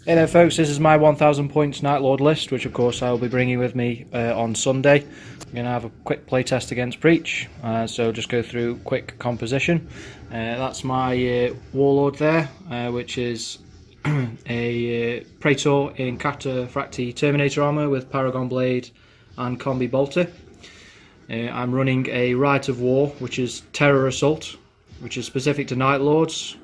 Hey there folks, this is my 1000 points Night Lord list, which of course I will be bringing with me on Sunday. I'm going to have a quick play test against Preach, so just go through quick composition. That's my Warlord there, which is a Praetor in Cataphracti Terminator armour with Paragon Blade and Combi Bolter. I'm running a Rite of War, which is Terror Assault, which is specific to Night Lords.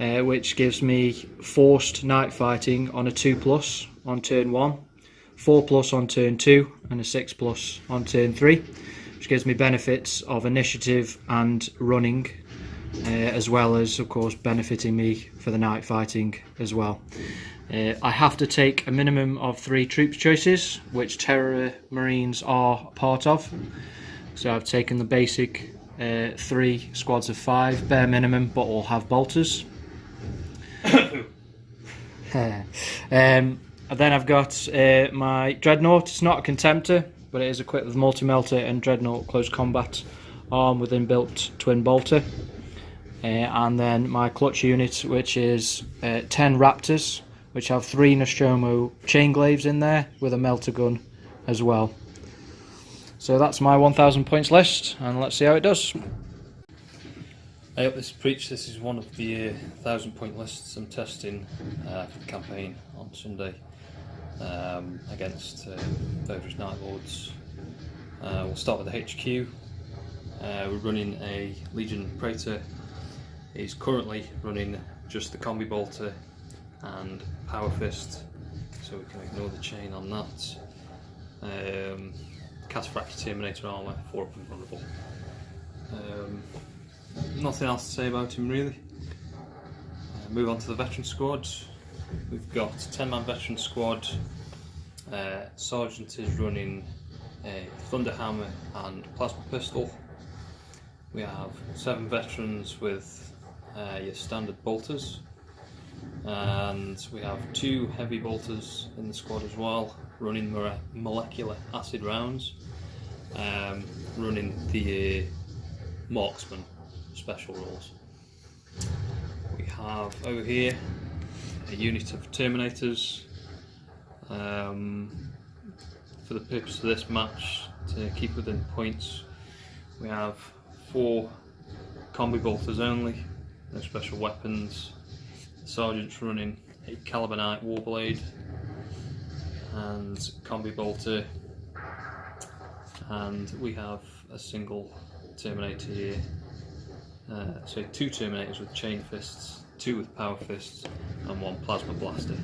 Which gives me forced night fighting on a 2+ on turn 1, 4+ on turn 2 and a 6+ on turn 3, which gives me benefits of initiative and running, as well as of course benefiting me for the night fighting as well. I have to take a minimum of 3 troops choices, which Terror Marines are part of. So I've taken the basic 3 squads of 5, bare minimum, but all have bolters. Then I've got my Dreadnought. It's not a Contemptor, but it is equipped with Multi-Melter and Dreadnought Close Combat arm with inbuilt Twin Bolter. And then my Clutch unit, which is 10 Raptors, which have 3 Nostromo Chain Glaives in there with a Melter Gun as well. So that's my 1000 points list, and let's see how it does. Hey up, this is Preach. This is one of the 1000 point lists I'm testing for the campaign on Sunday against various Night Lords. We'll start with the HQ. We're running a Legion Praetor. He's currently running just the Combi Bolter and Power Fist, so we can ignore the chain on that. Cataphracti Terminator armour, 4 up and vulnerable. Nothing else to say about him really. Move on to the veteran squad. We've got a 10-man veteran squad. Sergeant is running a Thunderhammer and Plasma Pistol. We have 7 veterans with your standard bolters, and we have 2 heavy bolters in the squad as well, running molecular acid rounds, running the marksman special rules. We have over here a unit of Terminators. For the purpose of this match, to keep within points, we have 4 Combi Bolters only, no special weapons. The Sergeant's running a Calibanite Warblade and Combi Bolter, and we have a single Terminator here. So 2 Terminators with Chain Fists, 2 with Power Fists, and 1 Plasma Blaster.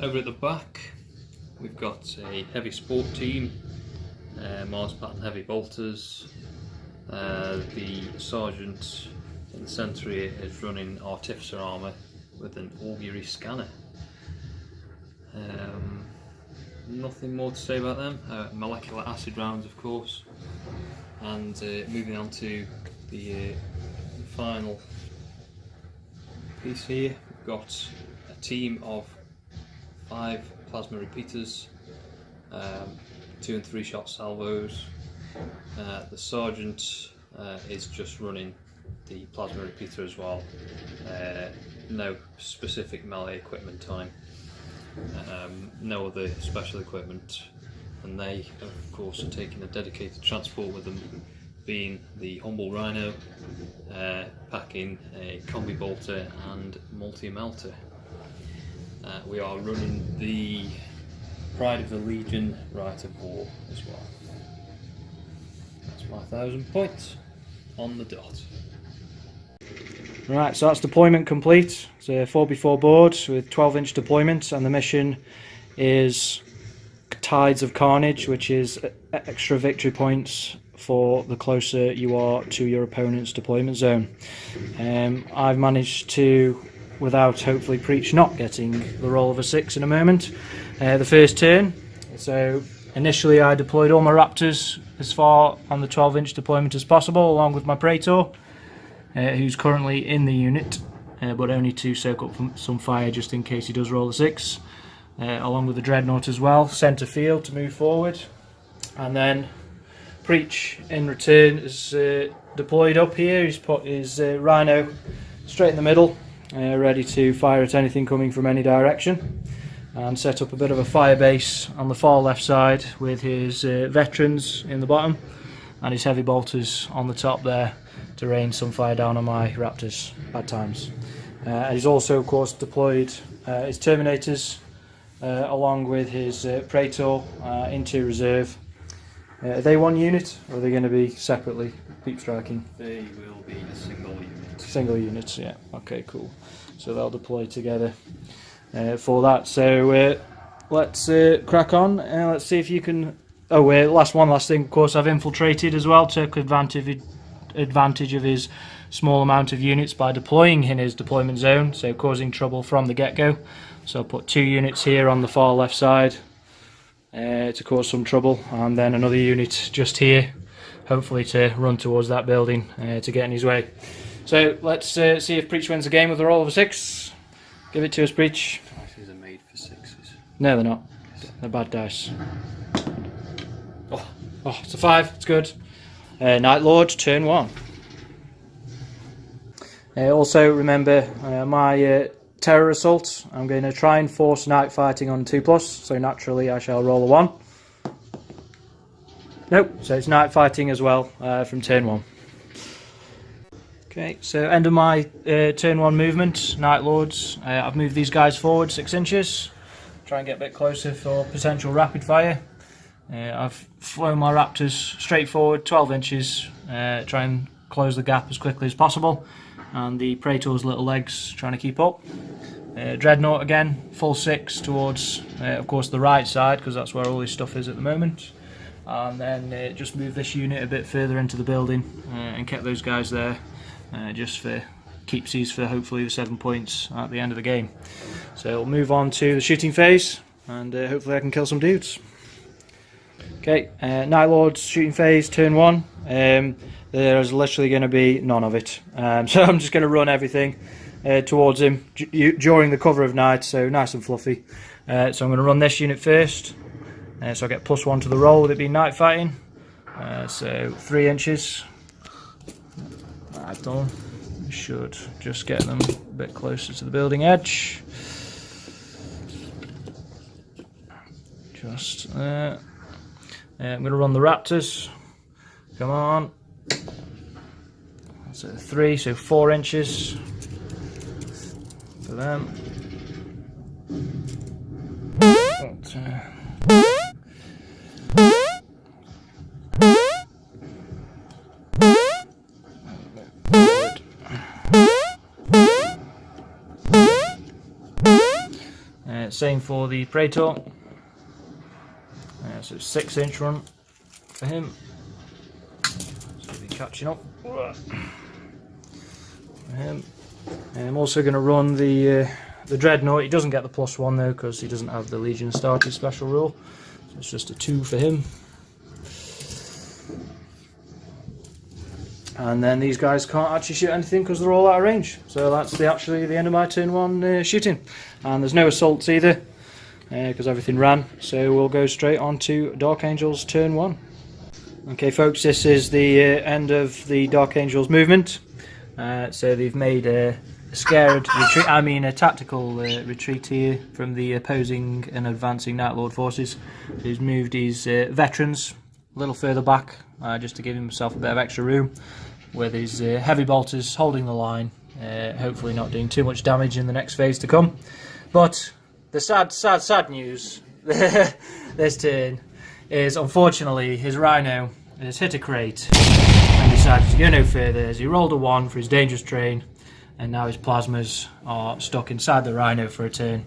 Over at the back, we've got a heavy sport team, Mars Pattern Heavy Bolters. The Sergeant in the centre here is running Artificer armour with an Augury Scanner. Nothing more to say about them. Molecular acid rounds, of course. And moving on to the final piece here, we've got a team of 5 plasma repeaters, 2 and 3 shot salvos. The Sergeant is just running the plasma repeater as well. No specific melee equipment on him. No other special equipment, and they of course are taking a dedicated transport with them, being the Humble Rhino, packing a Combi Bolter and Multi-Melter. We are running the Pride of the Legion Rite of War as well. That's my 1000 points on the dot. Right, so that's deployment complete. It's a 4x4 board with 12-inch deployments, and the mission is Tides of Carnage, which is extra victory points for the closer you are to your opponent's deployment zone. I've managed to, without hopefully Preach not getting the roll of a 6 in a moment, the first turn. So initially I deployed all my Raptors as far on the 12-inch deployment as possible, along with my Praetor, who's currently in the unit, but only to soak up some fire just in case he does roll a 6, along with the Dreadnought as well, centre field to move forward. And then Preach in return is deployed up here. He's put his Rhino straight in the middle, ready to fire at anything coming from any direction, and set up a bit of a fire base on the far left side with his veterans in the bottom and his heavy bolters on the top there to rain some fire down on my raptors. Bad times. He's also, of course, deployed his terminators along with his Praetor into reserve. Are they one unit, or are they going to be separately peep striking? They will be a single unit. Single units, yeah. Okay, cool. So they'll deploy together for that. So let's crack on. Let's see if you can. Oh, last thing. Of course, I've infiltrated as well. Took advantage of his small amount of units by deploying in his deployment zone, so causing trouble from the get-go. So I'll put 2 units here on the far left side to cause some trouble, and then another unit just here, hopefully to run towards that building to get in his way. So let's see if Preach wins the game with a roll of a 6. Give it to us, Preach. Dice are made for 6s. No, they're not. They're bad dice. Oh, it's a 5. It's good. Night Lord, turn 1. Also remember my terror assault. I'm going to try and force night fighting on 2+, so naturally I shall roll a 1. Nope, so it's night fighting as well from turn 1. Okay, so end of my turn 1 movement, Night Lords. I've moved these guys forward 6 inches. Try and get a bit closer for potential rapid fire. I've flown my raptors straight forward 12 inches, try and close the gap as quickly as possible, and the Praetor's little legs trying to keep up. Dreadnought again, full 6 towards, of course, the right side, because that's where all his stuff is at the moment. And then just move this unit a bit further into the building and kept those guys there just for keepsies for hopefully the 7 points at the end of the game. So we'll move on to the shooting phase, and hopefully I can kill some dudes. Okay, Night Lord's shooting phase, turn 1. There's literally going to be none of it. So I'm just going to run everything towards him during the cover of night, so nice and fluffy. So I'm going to run this unit first. So I get +1 to the roll with it being night fighting. So 3 inches. That's done. Should just get them a bit closer to the building edge. Just there. I'm going to run the raptors. Come on. That's 3, so 4 inches for them. Same for the Praetor. So 6-inch run for him. So he'll be catching up for him. I'm also going to run the Dreadnought. He doesn't get the +1 though, because he doesn't have the Legion Starter special rule. So it's just a 2 for him. And then these guys can't actually shoot anything because they're all out of range. So that's actually the end of my turn 1 shooting. And there's no assaults either, because everything ran. So we'll go straight on to Dark Angels turn 1. Okay folks, this is the end of the Dark Angels movement. So they've made a scared retreat, a tactical retreat here from the opposing and advancing Night Lord forces. So he's moved his veterans a little further back, just to give himself a bit of extra room, with his heavy bolters holding the line, hopefully not doing too much damage in the next phase to come. But the sad news this turn is, unfortunately, his Rhino has hit a crate and decided to go no further as he rolled a 1 for his dangerous terrain, and now his plasmas are stuck inside the Rhino for a turn.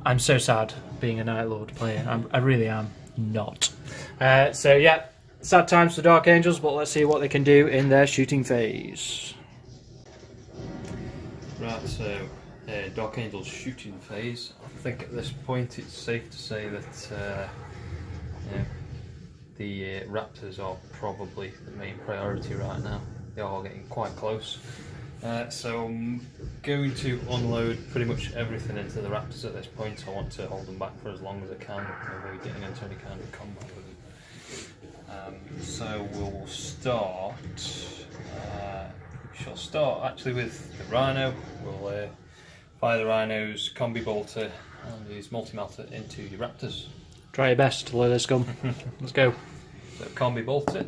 I'm so sad being a Night Lord player. I really am not. So yeah, sad times for Dark Angels, but let's see what they can do in their shooting phase. Right, so Dark Angels shooting phase. I think at this point it's safe to say that the Raptors are probably the main priority right now. They are getting quite close. So I'm going to unload pretty much everything into the Raptors at this point. I want to hold them back for as long as I can, avoid getting into any kind of combat with them. So we'll start we shall start actually with the Rhino. We'll fire the Rhino's combi bolter and his multi-melter into your Raptors. Try your best to lower this gun. Let's go. So combi bolter.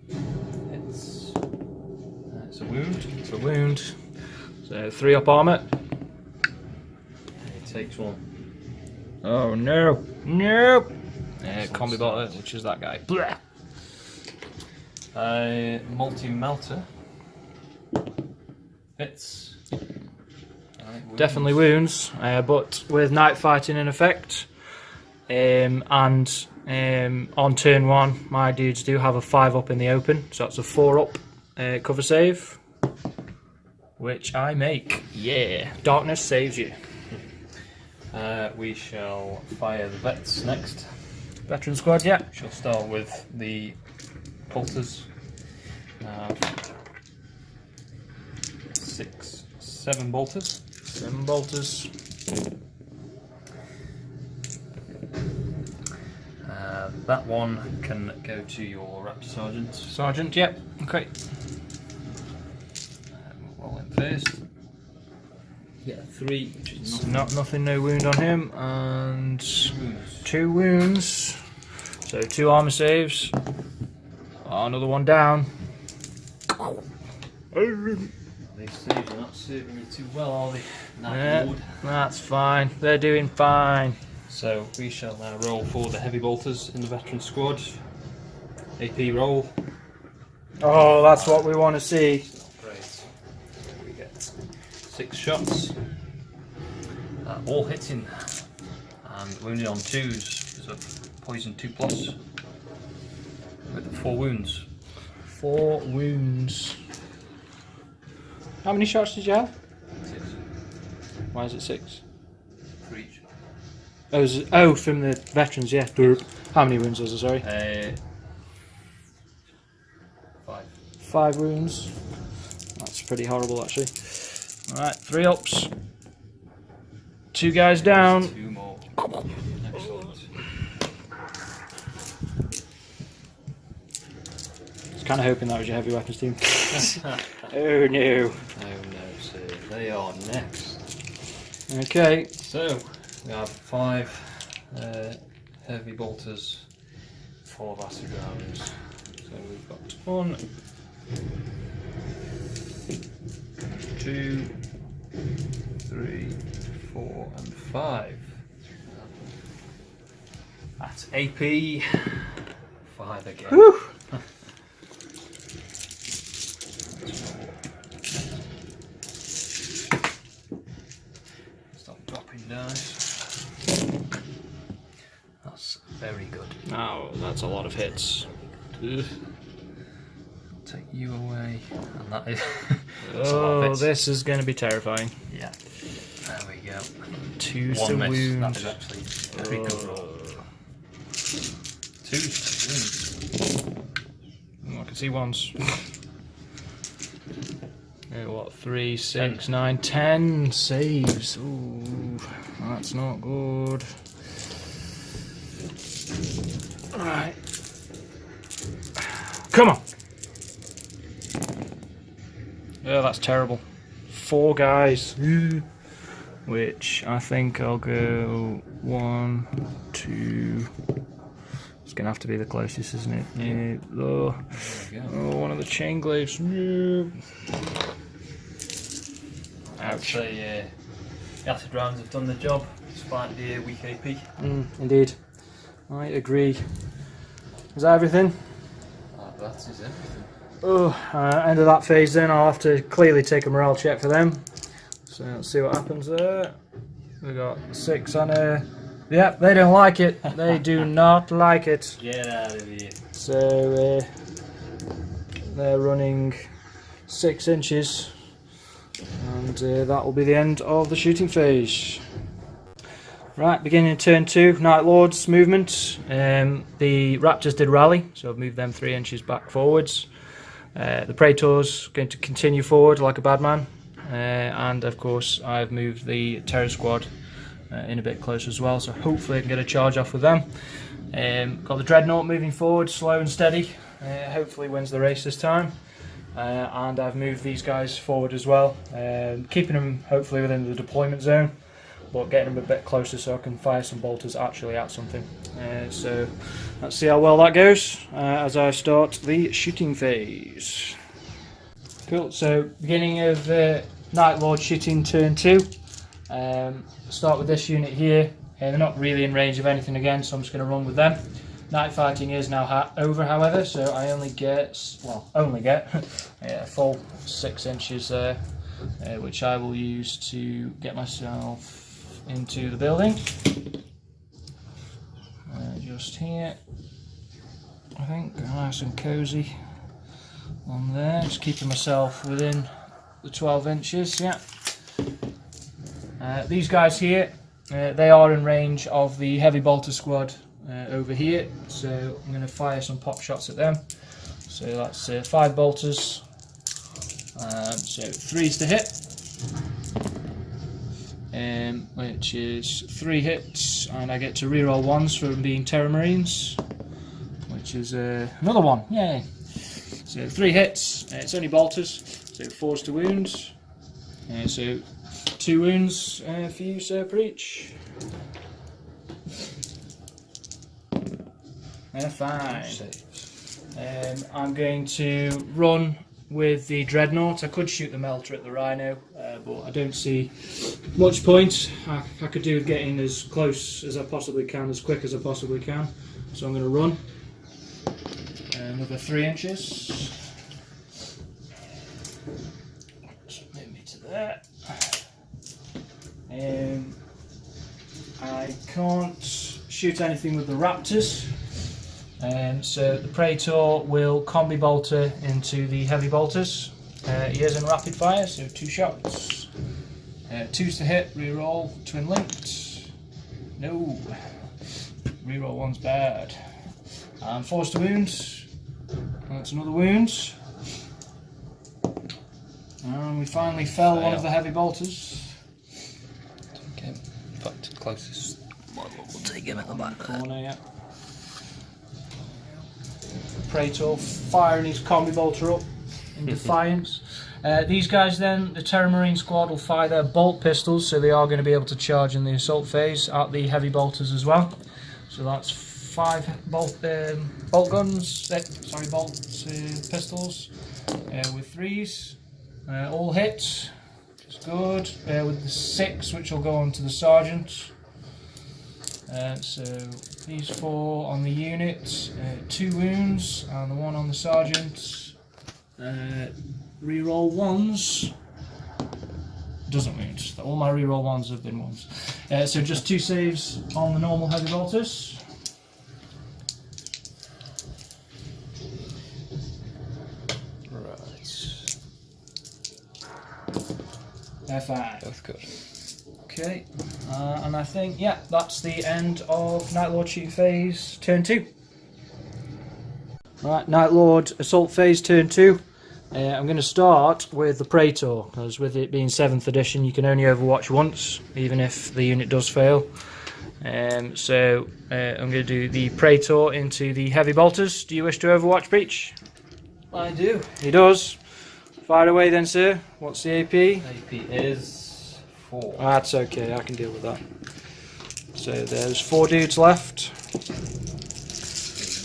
It's a wound. It's a wound. So 3 up armor. He takes one. Oh no! No! Combi bolter, which is that guy. Blah. Multi-melter. Hits. Definitely wounds, but with night fighting in effect, and on turn 1 my dudes do have a 5 up in the open, so that's a 4 up cover save, which I make. Yeah, darkness saves you. We shall fire the vets next. Veteran squad, yeah. We shall start with the bolters. 7 bolters. 7 bolters. That one can go to your Raptor Sergeant. Sergeant, yep. Okay. We'll roll in first. Yeah, 3, which is Nothing, no wound on him, and wounds. 2 wounds. So 2 armor saves. Oh, another one down. These saves are not serving you too well, are they? Yeah, that's fine. They're doing fine. So we shall now roll for the heavy bolters in the veteran squad. AP roll. Oh, that's what we want to see. Great. So we get 6 shots. All hitting and wounded on 2s. So poison 2+ with 4 wounds. 4 wounds. How many shots did you have? 6 Why is it 6? for each. Oh, from the veterans, yeah. How many wounds was it, sorry? 5. 5 wounds. That's pretty horrible, actually. Alright, 3 ups. 2 guys down. 2 more. Excellent. I was kind of hoping that was your heavy weapons team. Oh no. Oh no, sir. They are next. Okay. So, we have 5 heavy bolters full of acid rounds. So we've got 1, 2, 3, 4 and 5. That's AP 5 again. Whew. Stop dropping dice. That's very good. Oh, that's a lot of hits. Ugh. Take you away, and that is. That's a lot of Oh, hits. this is going to be terrifying. Yeah. There we go. 2 1 to miss. wound. That is actually a pretty good roll. 2 to wound. Oh, I can see ones. What, 3, 6, 9, 10 saves. Ooh, that's not good. Alright. Come on! Oh, that's terrible. 4 guys. Which I think I'll go 1, 2. It's going to have to be the closest, isn't it? Yeah. Oh, There we go. oh, one of the chain glaives. No. I'd Ouch. say the acid rounds have done the job, despite the weak AP. Indeed. I agree. Is that everything? That is everything. Oh, end of that phase then. I'll have to clearly take a morale check for them. So let's see what happens there. We got 6 on a... Yep, they don't like it. They do not like it. Get out of here. So they're running 6 inches. And that will be the end of the shooting phase. Right, beginning of turn 2, Night Lords movement. The Raptors did rally, so I've moved them 3 inches back forwards. The Praetor's going to continue forward like a bad man. And of course I've moved the Terror Squad in a bit closer as well, so hopefully I can get a charge off with them. Got the Dreadnought moving forward, slow and steady. Hopefully wins the race this time. and I've moved these guys forward as well, keeping them hopefully within the deployment zone, but getting them a bit closer so I can fire some bolters actually at something. So let's see how well that goes as I start the shooting phase. Cool, so beginning of Night Lord shooting turn 2. Start with this unit here. They're not really in range of anything again, so I'm just going to run with them. Night fighting is now over, however, so I only get a full 6 inches there, which I will use to get myself into the building. Just here, I think, nice and cosy on there, just keeping myself within the 12 inches, yeah. These guys here, they are in range of the heavy bolter squad over here, so I'm going to fire some pop shots at them. So that's 5 bolters, so 3s to hit, which is 3 hits, and I get to reroll 1s for being Terror Marines, which is another 1, yay! So 3 hits, it's only bolters, so 4s to wounds, so 2 wounds for you, Sir Preach. Fine. I'm going to run with the Dreadnought. I could shoot the Melter at the Rhino, but I don't see much point. I could do with getting as close as I possibly can, as quick as I possibly can. So I'm going to run. Another 3 inches. Just move me to there. I can't shoot anything with the Raptors. So the Praetor will combi bolter into the heavy bolters. He is in rapid fire, so 2 shots. 2s to hit, reroll, twin linked. No. Reroll 1's bad. And 4s to wound. That's another wound. And we finally fell one of the heavy bolters. Okay, in fact, closest one will take him at the back corner, yeah. Praetor firing his combi bolter up in defiance. These guys then, the Terror Marine squad, will fire their bolt pistols, so they are going to be able to charge in the assault phase at the heavy bolters as well. So that's 5 bolt pistols with 3s, all hits, which is good. With the 6, which will go on to the sergeant. So these 4 on the unit, 2 wounds, and the 1 on the sergeant. Reroll 1s. Doesn't wound. All my reroll 1s have been 1s. So just 2 saves on the normal heavy bolters. Right. They're fine. Both good. Okay, and I think, yeah, that's the end of Night Lord shooting phase turn 2. Right, Night Lord assault phase turn 2. I'm going to start with the Praetor, because with it being 7th edition you can only overwatch once, even if the unit does fail. So I'm going to do the Praetor into the heavy bolters. Do you wish to overwatch, Breach? I do. He does. Fire away then, sir. What's the AP? AP is 4. That's okay, I can deal with that. So there's 4 dudes left.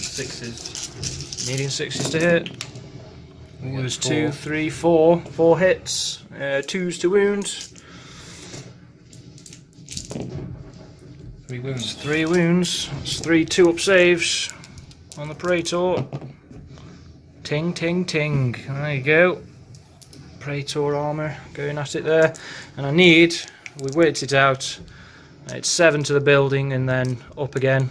6s. Needing 6s to hit. There's 2, 3, 4. 4 hits. 2s to wound. 3 wounds. 3 wounds. That's 3 2-up saves on the Praetor. Ting, ting, ting. There you go. Praetor armour going at it there. And I need, we've worked it out, it's 7 to the building and then up again.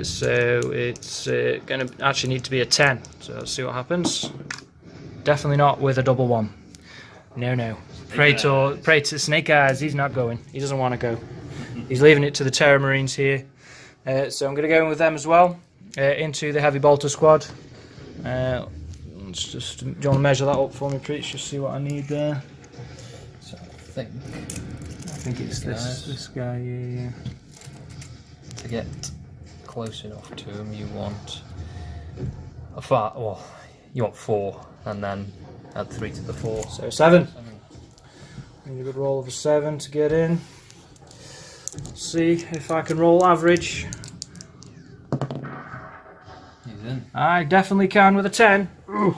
So it's going to actually need to be a 10. So let's see what happens. Definitely not with a double 1. No, no. Praetor, Snake Eyes, he's not going. He doesn't want to go. He's leaving it to the Terror Marines here. So I'm going to go in with them as well, into the heavy bolter squad. Let's just, do you want to measure that up for me, Preach? Just see what I need there. So I think it's this guy, yeah. To get close enough to him, you want you want 4. and then add 3 to the 4. So 7. Need a good roll of a 7 to get in. Let's see if I can roll average. He's in. I definitely can with a 10. Ooh.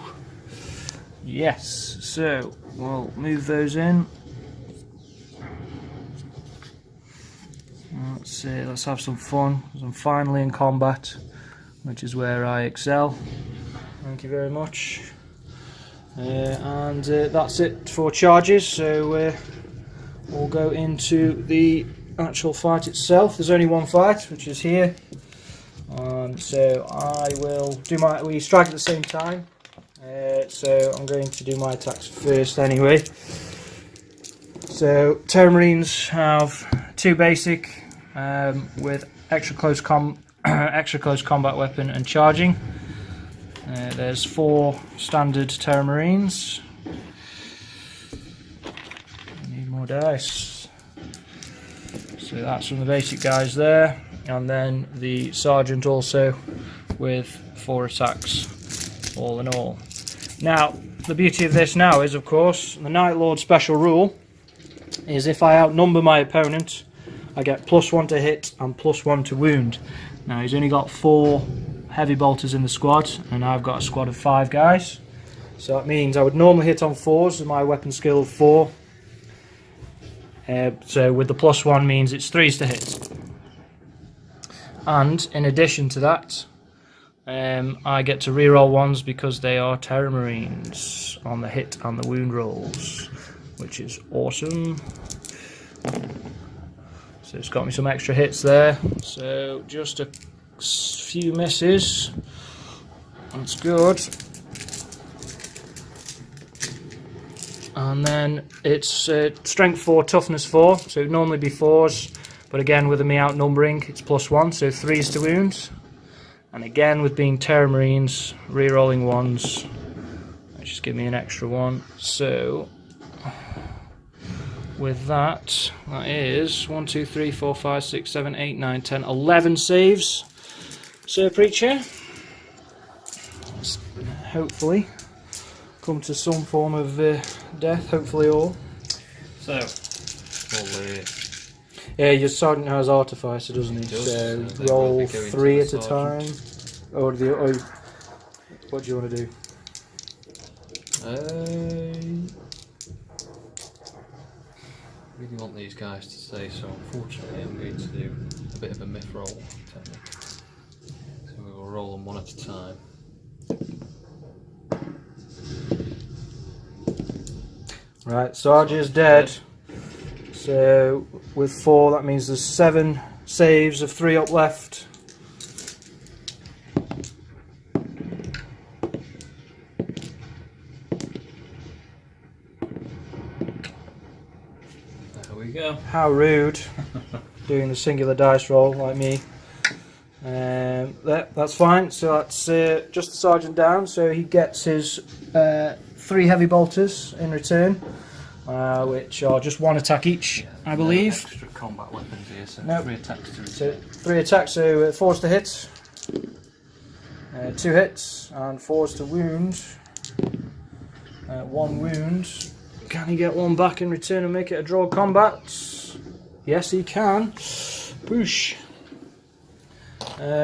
Yes, so we'll move those in. Let's see, let's have some fun. I'm finally in combat, which is where I excel. Thank you very much. And that's it for charges, so we'll go into the actual fight itself. There's only one fight, which is here. So I will do we strike at the same time. So I'm going to do my attacks first anyway. So Terror Marines have 2 basic with extra close combat weapon and charging. There's 4 standard Terror Marines. I need more dice. So that's from the basic guys there, and then the Sergeant also with 4 attacks all in all. Now, the beauty of this now is, of course, the Night Lord special rule is if I outnumber my opponent, I get +1 to hit and +1 to wound. Now, he's only got 4 heavy bolters in the squad, and I've got a squad of 5 guys. So that means I would normally hit on 4s with my weapon skill of 4. So with the +1 means it's 3s to hit. And in addition to that, I get to reroll 1s because they are Terror Marines on the hit and the wound rolls, which is awesome. So it's got me some extra hits there. So just a few misses. That's good. And then it's strength 4, toughness 4. So it would normally be 4s, but again with me outnumbering, it's +1, so 3s to wound. And again with being Terror Marines, re-rolling 1s, just give me an extra 1. So with that, that is 1, 2, 3, 4, 5, 6, 7, 8, 9, 10, 11 saves. Sir Preacher, let's hopefully come to some form of death, hopefully all. So, yeah, your Sergeant has Artificer, doesn't he? Does, so so roll 3 at a time. Or what do you want to do? Really want these guys to stay, so unfortunately I'm going to do a bit of a myth roll technique. So we will roll them 1 at a time. Right, Sarge is dead. So with 4, that means there's 7 saves of 3 up left. There we go. How rude, doing the singular dice roll like me. That's fine, so that's just the Sergeant down, so he gets his 3 heavy bolters in return, which are just 1 attack each, I believe. No extra combat weapons here, so Nope. 3 attacks to return. So 3 attacks, so 4s to hit, 2 hits, and 4s to wound. 1 wound. Can he get 1 back in return and make it a draw combat? Yes, he can. Boosh.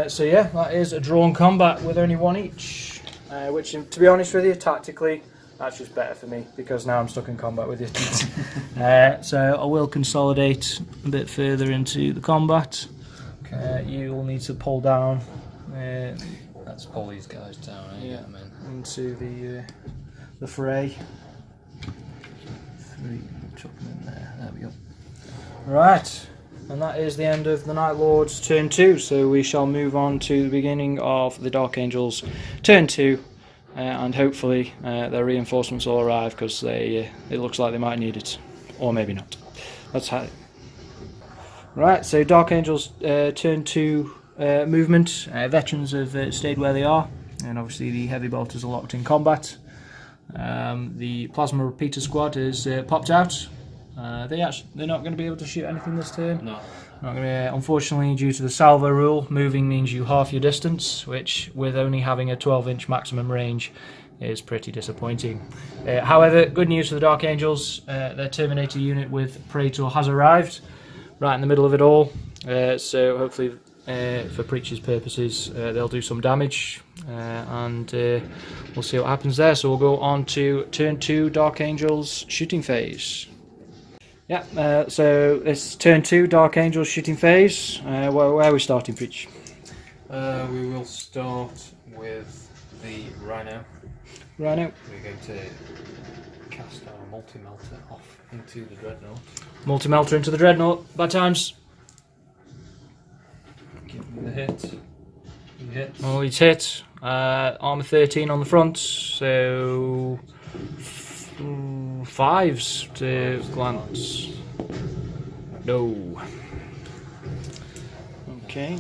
So yeah, that is a drawn combat with only 1 each, which, to be honest with you, tactically, that's just better for me because now I'm stuck in combat with you. So I will consolidate a bit further into the combat. Okay. You will need to pull down. Let's pull these guys down and get them in. Into the fray. 3, chuck them in there. There we go. Right. And that is the end of the Night Lord's turn 2, so we shall move on to the beginning of the Dark Angels turn 2, and hopefully their reinforcements will arrive because it looks like they might need it, or maybe not. Let's have it. Right, so Dark Angels turn 2 movement. Veterans have stayed where they are, and obviously the heavy bolters are locked in combat. The Plasma Repeater Squad is popped out. They're not going to be able to shoot anything this turn. No. Not going to, unfortunately, due to the salvo rule, moving means you half your distance, which with only having a 12-inch maximum range is pretty disappointing. However, good news for the Dark Angels. Their Terminator unit with Praetor has arrived, right in the middle of it all. So hopefully, for Preach's purposes, they'll do some damage, and we'll see what happens there. So we'll go on to turn 2, Dark Angels shooting phase. Yeah, so it's turn 2, Dark Angels shooting phase. Where are we starting, Preach? We will start with the Rhino. Rhino. We're going to cast our multi-melter off into the Dreadnought. Multi-melter into the Dreadnought. Bad times. Give me the hit. He hits. Oh, he's hit. Armour 13 on the front, so 5s to glance. No. Okay.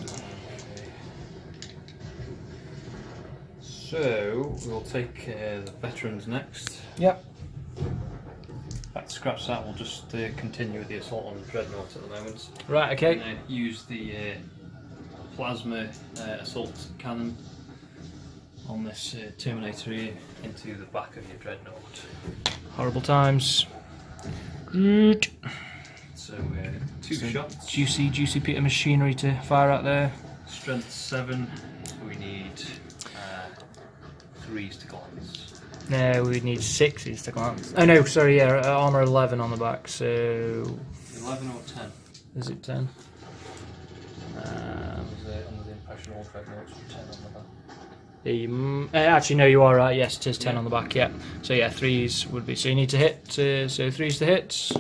So we'll take the veterans next. Yep. Scratch that. We'll just continue with the assault on the Dreadnought at the moment. Right. Okay. And, use the plasma assault cannon on this Terminator here into the back of your Dreadnought. Horrible times. So 2 shots. Juicy bit of machinery to fire out there. Strength 7. We need 3s to glance. No, we need 6s to glance. Oh no, sorry, yeah, armour 11 on the back, so... 11 or 10? Is it 10? I was under the impression all Dreadnoughts were 10 on the back. Actually, no, you are right, yes, it is 10 on the back, yeah. So yeah, 3s would be, so you need to hit, so 3s to hit.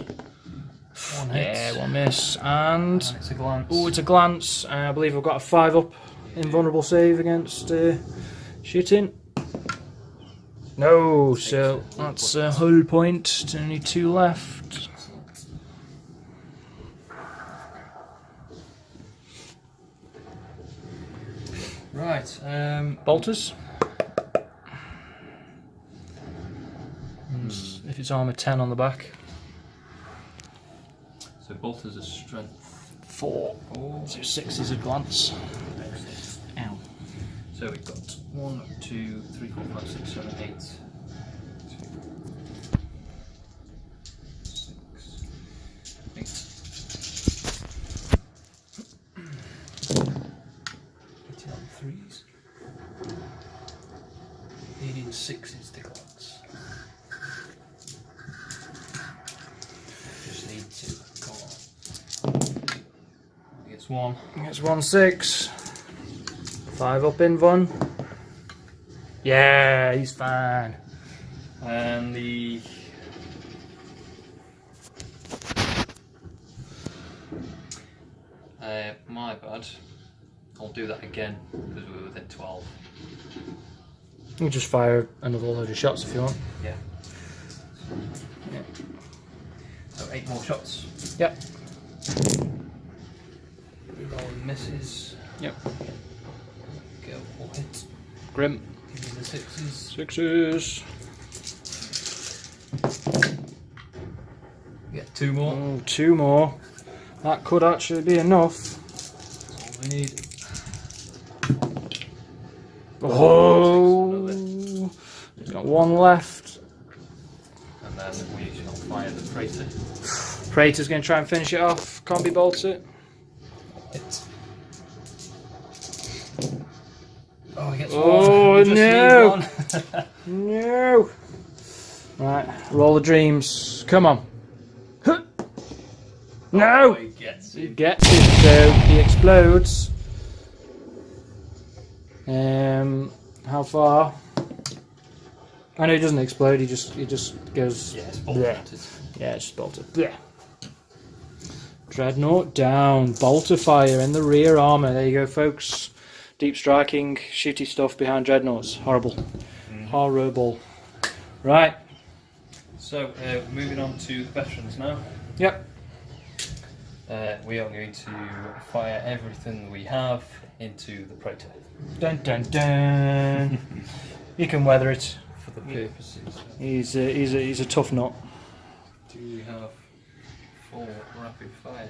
1 hit. Yeah, 1 miss, and It's a glance. oh, it's a glance. I believe I've got a 5 up invulnerable save against shooting. No, so that's a hull point. Only 2 left. Right. Bolters. If it's armour 10 on the back. So bolters are strength 4. So 6 is a glance. Ow. So we've got 1, 2, 3, 4, 5, 6, 7, 8. 2, 6, 8. 18 on 3s. 18 6s to glance. Just need to go on. He gets 1. It's 1 6. 5 up in one. Yeah, he's fine. And the my bad. I'll do that again because we were within 12. You can just fire another load of shots if you want. Yeah. So 8 more shots. Yep. Roll misses. Yep. Go all hit. Grim. Give me the 6s. 6s. Get 2 more. Oh, 2 more. That could actually be enough. That's all we need. Oh, he's got 1 left. And then we shall fire the Praetor. Praetor's going to try and finish it off. Can't be bolted. Hit. Oh, he gets 1. Oh, We just no. need 1. No. Right, roll of dreams. Come on. Huh. No. Oh, he gets He it. gets it, so he explodes. How far? I know he doesn't explode. He just goes. Yeah, it's bleh. bolted. Yeah, it's just bolted. Bleh. Dreadnought down. Bolter fire in the rear armour. There you go, folks. Deep striking, shooty stuff behind dreadnoughts. Horrible. Horrible. Right. So, moving on to the veterans now. Yep. We are going to fire everything we have into the Praetor Dun dun dun. You can weather it. for the purposes. He's a tough nut. Do we have 4 rapid fire?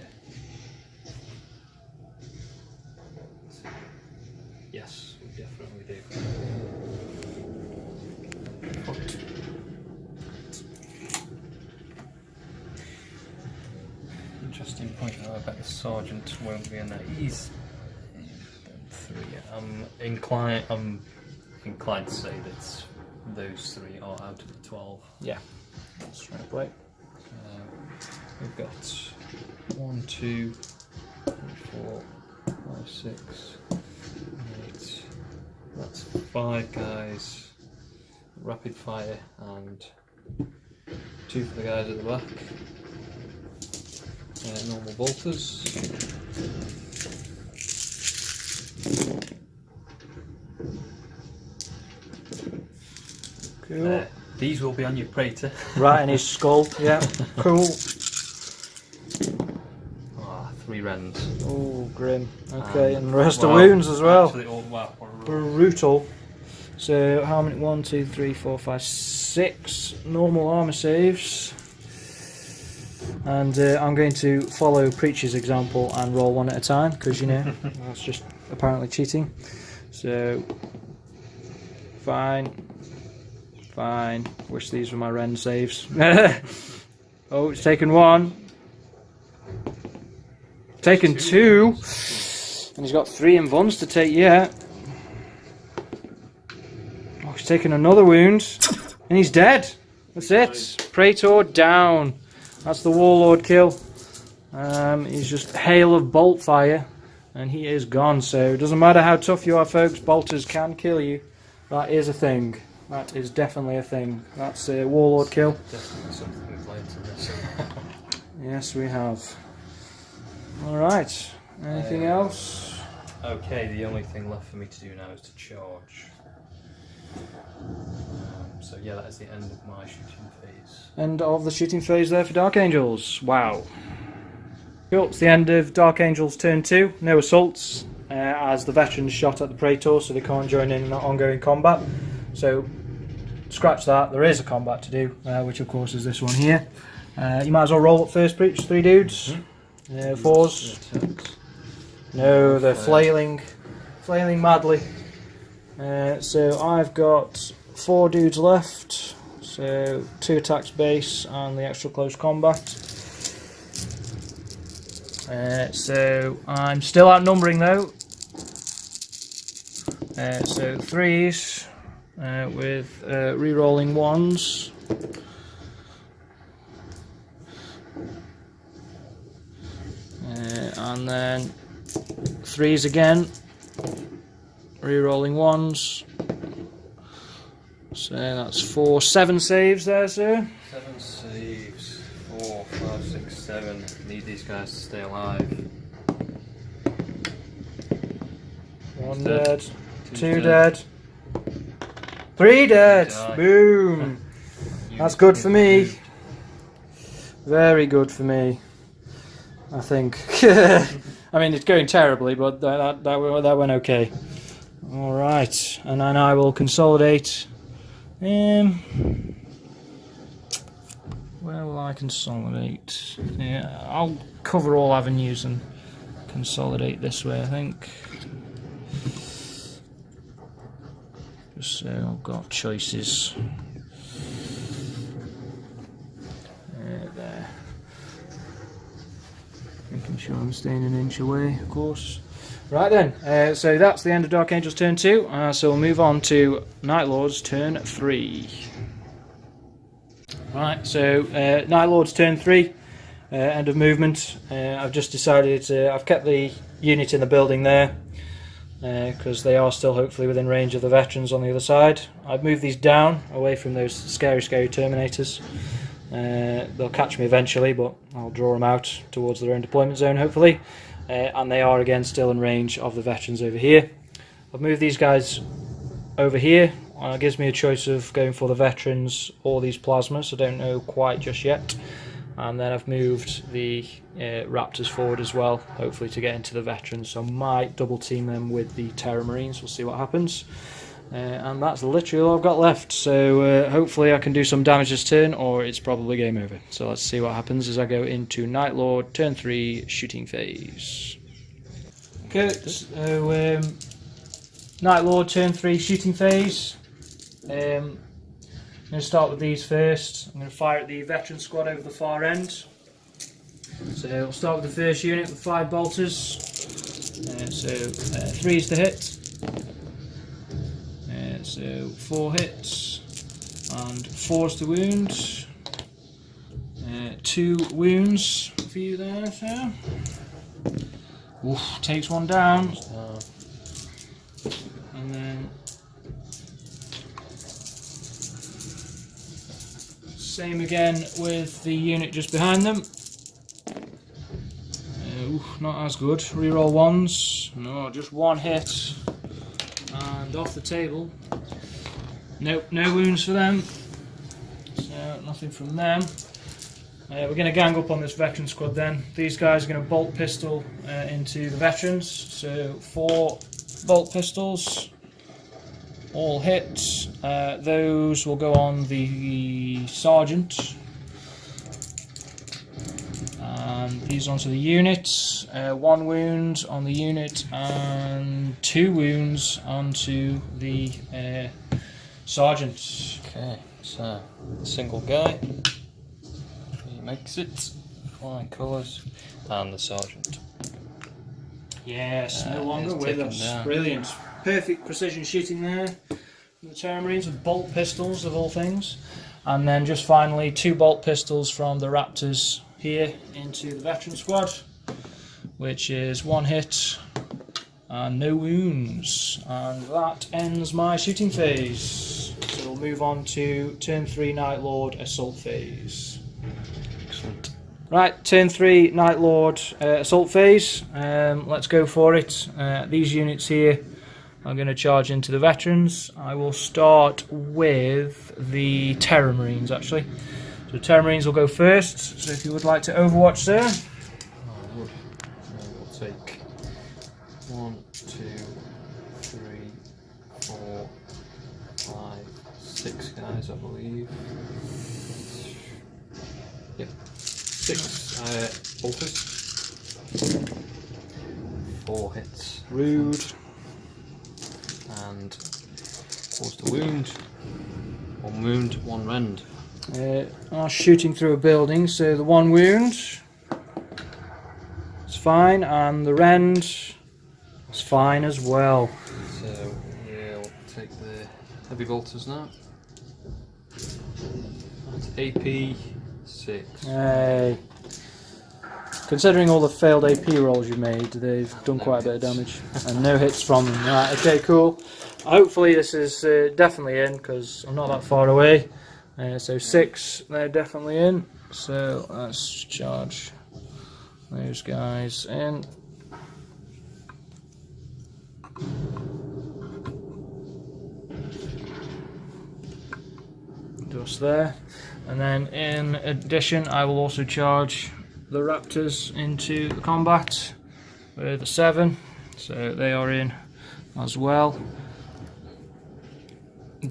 Yes, we definitely do. I bet the sergeant won't be in there. He's 3. I'm inclined to say that those 3 are out of the 12. Yeah, that's trying to play. We've got 1, 2, 3, 4, 5, 6, 8. That's 5 guys. Rapid fire and 2 for the guys at the back. Normal bolters. Cool. These will be on your Praetor. Right in his skull. Yeah, cool. 3 rends. Oh, grim. Okay, and the rest Wow, are wounds as well. Actually, wow, Brutal. So how many? 1, 2, 3, 4, 5, 6 normal armor saves. And I'm going to follow Preacher's example and roll 1 at a time, because you know that's just apparently cheating. So fine. Wish these were my Ren saves. Oh, it's taken 1. Taken 2. And he's got 3 in Vuns to take yet. Oh, he's taken another wound. And he's dead. That's it. Praetor down. That's the Warlord kill. He's just hail of bolt fire. And he is gone. So it doesn't matter how tough you are, folks. Bolters can kill you. That is a thing. That is definitely a thing. That's a Warlord kill. Definitely something we've learned in this. Yes, we have. Alright. Anything else? Okay, the only thing left for me to do now is to charge. So yeah, that is the end of my shooting phase. End of the shooting phase there for Dark Angels. Wow. Cool, it's the end of Dark Angels turn 2. No assaults, as the veterans shot at the Praetor, so they can't join in ongoing combat. So, scratch that. There is a combat to do, which of course is this one here. You might as well roll up first, Preach. 3 dudes. 4s. No, they're flailing madly. So I've got 4 dudes left. So 2 attacks base and the extra close combat. So I'm still outnumbering though. So 3s with re-rolling 1s. And then 3s again, re-rolling 1s. So that's 7 saves there, sir. 7 saves. 4, 5, 6, 7. Need these guys to stay alive. 1 dead, 2 dead, 3 dead. Boom. That's good for me. Very good for me, I think. I mean, it's going terribly, but that went okay. All right, and then I will consolidate. Where will I consolidate? Yeah, I'll cover all avenues and consolidate this way, I think. Just so I've got choices. There. Making sure I'm staying an inch away, of course. Right then, so that's the end of Dark Angels turn 2, so we'll move on to Night Lords turn 3. Right, so Night Lords turn 3, end of movement. I've just decided, I've kept the unit in the building there, because they are still hopefully within range of the veterans on the other side. I've moved these down, away from those scary Terminators. They'll catch me eventually, but I'll draw them out towards their own deployment zone hopefully. And they are again still in range of the veterans over here. I've moved these guys over here. It gives me a choice of going for the veterans or these plasmas. I don't know quite just yet. And then I've moved the Raptors forward as well, hopefully to get into the veterans. So I might double team them with the Terra Marines. We'll see what happens. And that's literally all I've got left. So hopefully I can do some damage this turn, or it's probably game over. So let's see what happens as I go into Night Lord turn 3 shooting phase. Okay, so Night Lord turn 3 shooting phase. I'm going to start with these first. I'm going to fire at the veteran squad over the far end. So we'll start with the first unit with 5 bolters. So 3's to hit. So 4 hits and 4's to wound. 2 wounds for you there, sir. Oof, takes 1 down. And then same again with the unit just behind them. Oof, not as good. Reroll 1s. No, just 1 hit. And off the table. Nope, no wounds for them. So nothing from them. We're going to gang up on this veteran squad then. These guys are going to bolt pistol into the veterans. So 4 bolt pistols. All hit. Those will go on the sergeant. And these onto the unit. 1 wound on the unit and 2 wounds onto the sergeant. Okay, so the single guy, he makes it. Flying colours, and the sergeant. Yes, no longer with us. Down. Brilliant. Perfect precision shooting there. The Terra Marines with bolt pistols of all things. And then just finally 2 bolt pistols from the Raptors here into the veteran squad, which is 1 hit and no wounds. And that ends my shooting phase. So we'll move on to turn 3 Night Lord assault phase. Excellent. Right, turn 3 Night Lord assault phase. Let's go for it. These units here are going to charge into the veterans. I will start with the Terra Marines actually. So Terra Marines will go first. So if you would like to overwatch, sir. I would. I will take 1, 2, 3, 4, 5, 6 guys, I believe. Yep. 6 bolters. 4 hits. Rude. And 4's to wound. 1 wound, 1 rend. Are shooting through a building, so the 1 wound is fine, and the rend is fine as well. So we'll take the heavy bolters now. That's AP 6. Hey. Considering all the failed AP rolls you've made, they've done quite a bit of damage. And no hits from them. Right, okay, cool. Hopefully this is definitely in, because I'm not that far away. So 6, they're definitely in. So let's charge those guys in. Just there. And then in addition, I will also charge the Raptors into the combat with a 7. So they are in as well.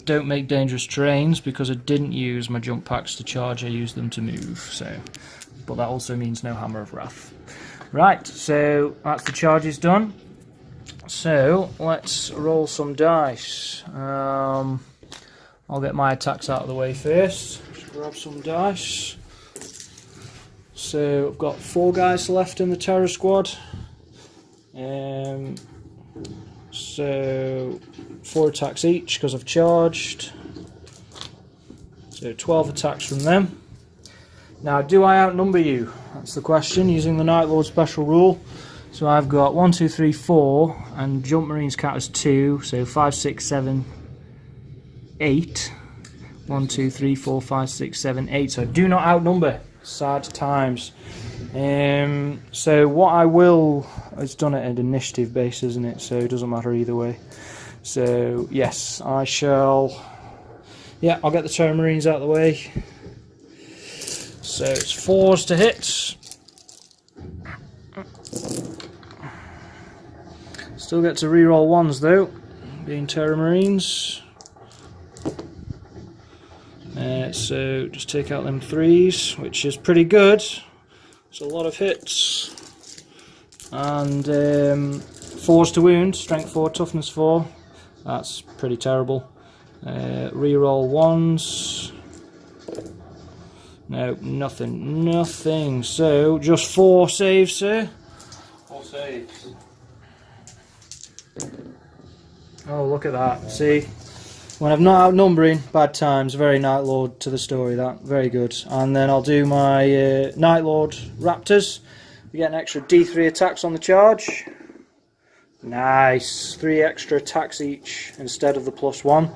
Don't make dangerous terrains because I didn't use my jump packs to charge, I used them to move. So, but that also means no Hammer of Wrath. Right, so that's the charges done. So let's roll some dice. I'll get my attacks out of the way first. Just grab some dice. So I've got 4 guys left in the Terror Squad. So 4 attacks each because I've charged. So 12 attacks from them. Now, do I outnumber you? That's the question, using the Night Lord special rule. So I've got 1, 2, 3, 4, and Jump Marines count as 2. So 5, 6, 7, 8. 1, 2, 3, 4, 5, 6, 7, 8. So I do not outnumber. Sad times. So what I will, it's done at an initiative base, isn't it? So it doesn't matter either way. So yes, I shall. Yeah, I'll get the Terra Marines out of the way. So it's 4s to hit. Still get to reroll 1s though, being Terra Marines. So just take out them 3s, which is pretty good. It's a lot of hits. And 4s to wound, strength 4, toughness 4. That's pretty terrible. Reroll 1s. No, nothing. So, just 4 saves, sir. 4 saves. Oh, look at that. See? When I'm not outnumbering, bad times. Very Night Lord to the story, that. Very good. And then I'll do my Night Lord Raptors. We get an extra D3 attacks on the charge. Nice. 3 extra attacks each instead of the +1.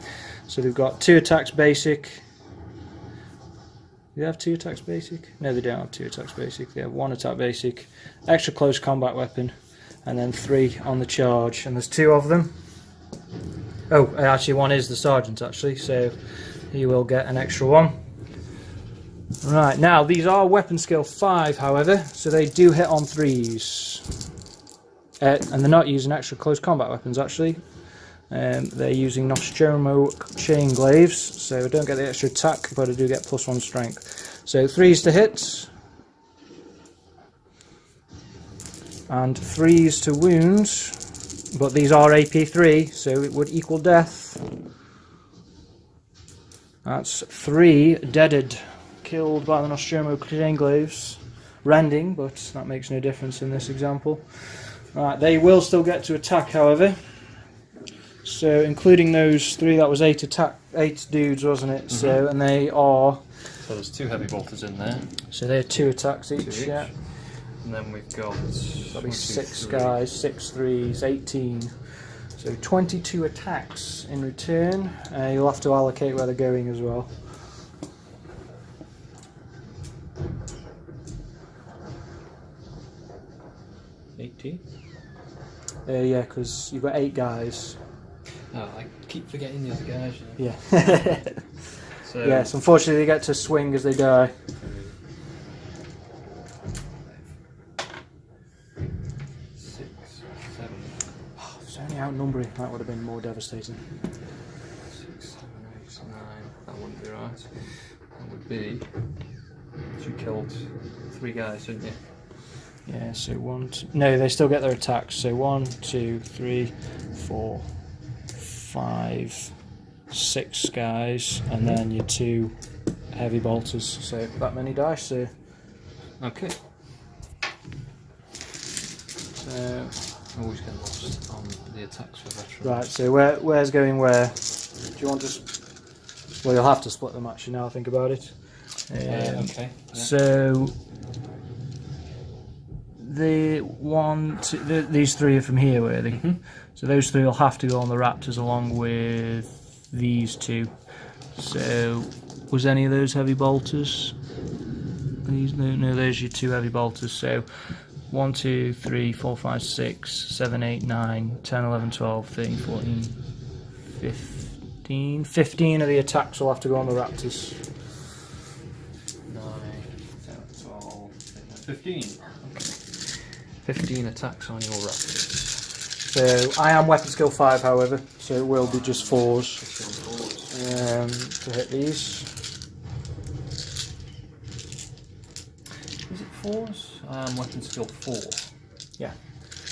So they've got 2 attacks basic. Do they have 2 attacks basic? No, they don't have 2 attacks basic. They have 1 attack basic, extra close combat weapon, and then 3 on the charge. And there's 2 of them. Oh, actually 1 is the sergeant actually, so he will get an extra 1. Right, now these are weapon skill 5 however, so they do hit on 3s. And they're not using extra close combat weapons actually. They're using Nostromo chain glaives, so I don't get the extra attack, but I do get +1 strength. So 3s to hit, and 3s to wounds, but these are AP3, so it would equal death. That's 3 deaded, killed by the Nostromo chain glaives. Rending, but that makes no difference in this example. Right, they will still get to attack however. So including those 3, that was 8 dudes, wasn't it? So and they are. So there's 2 heavy bolters in there. So they're 2 attacks each. Yeah. And then we've got. That'll be 6 guys, 6 3s, 18. So 22 attacks in return. You'll have to allocate where they're going as well. Yeah, because you've got 8 guys. Oh, I keep forgetting the other guys. Yeah. So yes, unfortunately they get to swing as they die. 6, 7. Oh, if it's only outnumbering, that would have been more devastating. 6, 7, 8, 9. That wouldn't be right. That would be. You killed 3 guys, didn't you? Yeah, so 1, 2, no, they still get their attacks. So 1, 2, 3, 4, 5, 6 guys, and then your 2 heavy bolters. So that many dice. So okay. So Always get lost on the attacks for veterans. right. So where's going where? Do you want to? Well, you'll have to split them actually. Now I think about it. Okay. Yeah. So these 3 are from here, were they? So those 3 will have to go on the Raptors along with these 2. So was any of those heavy bolters? These no, those are your 2 heavy bolters. So 1, 2, 3, 4, 5, 6, 7, 8, 9, 10, 11, 12, 13, 14, 15. 15 of the attacks will have to go on the Raptors. 9, 10, 12, 15. 15 attacks on your Raptors. So I am weapon skill 5 however, so it will be just 4s to hit these. Is it 4s? I am weapon skill 4. Yeah.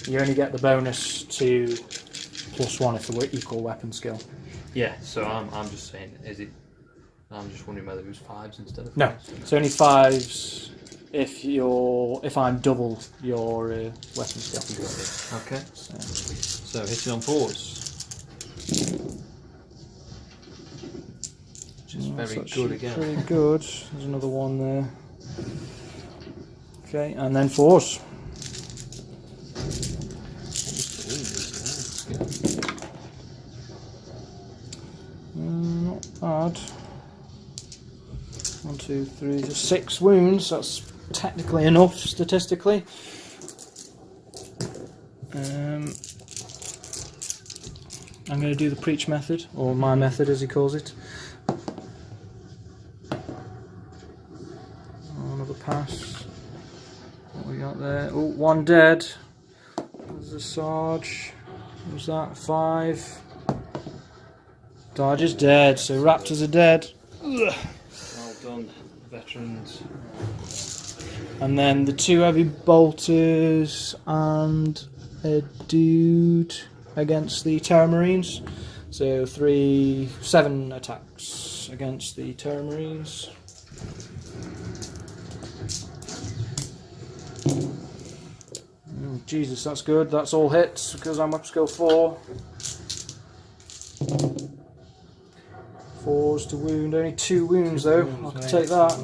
You only get the bonus to +1 if they were equal weapon skill. Yeah, so I'm just saying, is it? I'm just wondering whether it was 5s instead of 5s. No, it's only 5s if I'm double your weapon skill. Okay. So hitting on 4s. Just very good again. Pretty good. There's another one there. Okay, and then 4s. Not bad. 1, 2, 3, 6 wounds. That's technically enough statistically. I'm going to do the preach method, or my method as he calls it. Another pass. What we got there? Oh, 1 dead. There's a Sarge. What was that? 5. Sarge is dead, so Raptors are dead. Ugh. Well done, veterans. And then the 2 heavy bolters and a dude against the Terror Marines. So 7 attacks against the Terror Marines. Jesus, that's good. That's all hits because I'm up to skill 4. 4s to wound. Only 2 wounds though. I can take that.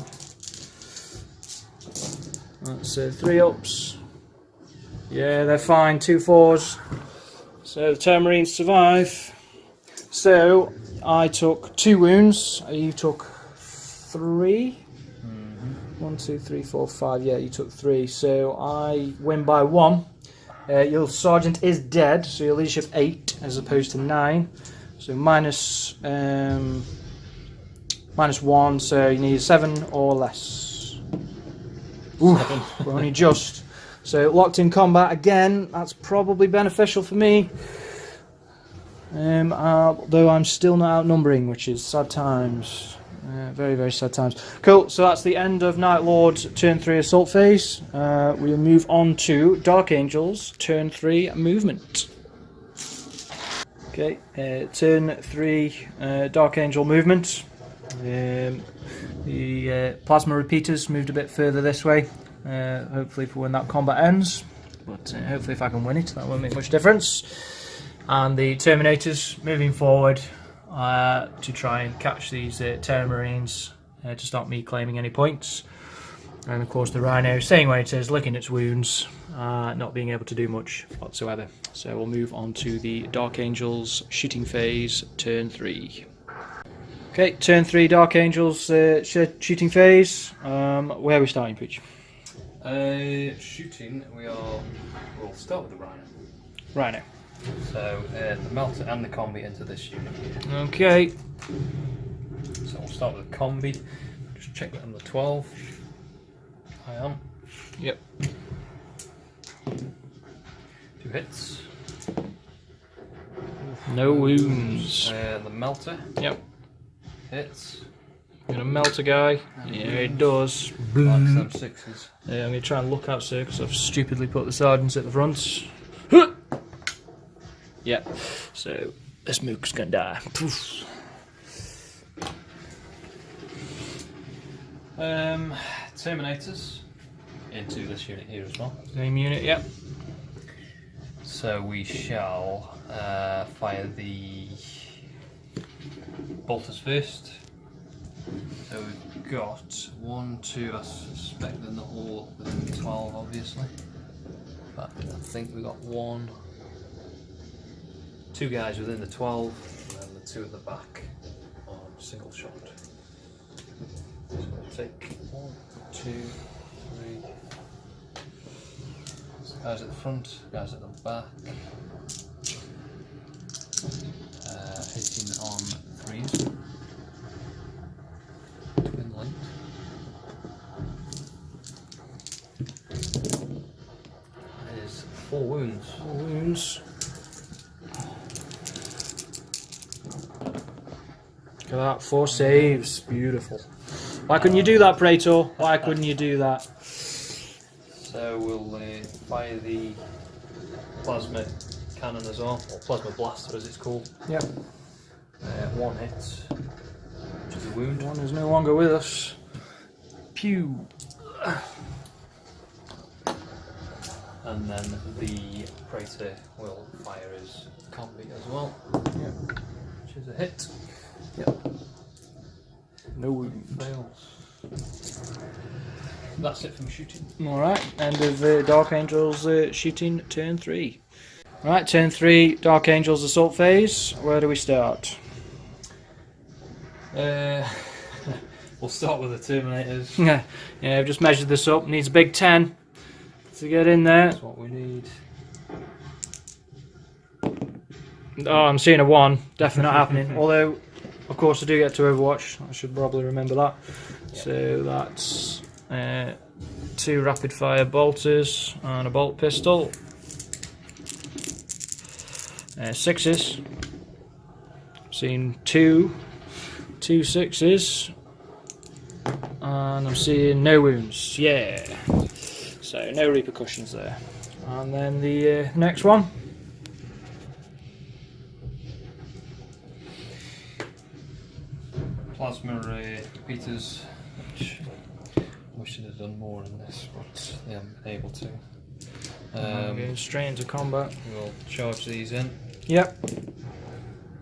That's 3 ups. Yeah, they're fine. 2 4s. So the Termarines survive. So I took 2 wounds. You took 3. 1, 2, 3, 4, 5. Yeah, you took 3. So I win by 1. Your sergeant is dead, so your leadership 8 as opposed to 9. So minus 1. So you need 7 or less. Oof, we're only just. So locked in combat again. That's probably beneficial for me. Though I'm still not outnumbering, which is sad times. Very, very sad times. Cool, so that's the end of Night Lord's turn 3 assault phase. We'll move on to Dark Angel's turn 3 movement. Okay, turn 3 Dark Angel movement. The plasma repeaters moved a bit further this way, hopefully for when that combat ends. But hopefully if I can win it, that won't make much difference. And the Terminators moving forward to try and catch these Terra Marines to stop me claiming any points. And of course the Rhino staying where it is, licking its wounds, not being able to do much whatsoever. So we'll move on to the Dark Angels shooting phase, turn 3. Okay, turn 3 Dark Angels shooting phase. Where are we starting, Preach? Shooting, we'll start with the Rhino. Rhino. So the Melter and the Combi into this unit here. Okay. So we'll start with the Combi. Just check that on the 12. High on. Yep. 2 hits. No wounds. The Melter. Yep. Hits. Gonna melt a guy. Yeah, it does. Likes them 6s. Yeah, I'm gonna try and look out, sir, because I've stupidly put the sergeants at the front. Yep. So this mook's gonna die. Poof. Terminators into this unit here as well. Same unit, yep. So we shall fire the bolters first. So we've got 1, 2, I suspect they're not all within the 12 obviously. But I think we got 2 guys within the 12 and then the 2 at the back on single shot. So we'll take 1, 2, 3. Guys at the front, guys at the back. Hitting on 3s. Twin linked. That is 4 wounds. 4 wounds. Look at that, 4 saves. Beautiful. Why couldn't you do that, Praetor? Why couldn't you do that? So we'll fire the plasma cannon as well, or plasma blaster as it's called. Yep. 1 hit, which is a wound. 1 is no longer with us. Pew. And then the Praetor will fire his combi as well. Yep. Which is a hit. Yep. No wound. Fails. That's it from shooting. Alright, end of Dark Angels shooting turn 3. Right, turn 3 Dark Angels assault phase. Where do we start? We'll start with the Terminators. Yeah, I've just measured this up. Needs a big 10 to get in there. That's what we need. Oh, I'm seeing a 1. Definitely not happening. Although, of course, I do get to Overwatch. I should probably remember that. Yep. So that's 2 rapid fire bolters and a bolt pistol. 6s. Seeing 2 6s. And I'm seeing no wounds. Yeah. So no repercussions there. And then the next one. Plasma repeaters, which I wish I'd have done more in this, but they haven't been able to. Going straight into combat. We'll charge these in. Yep.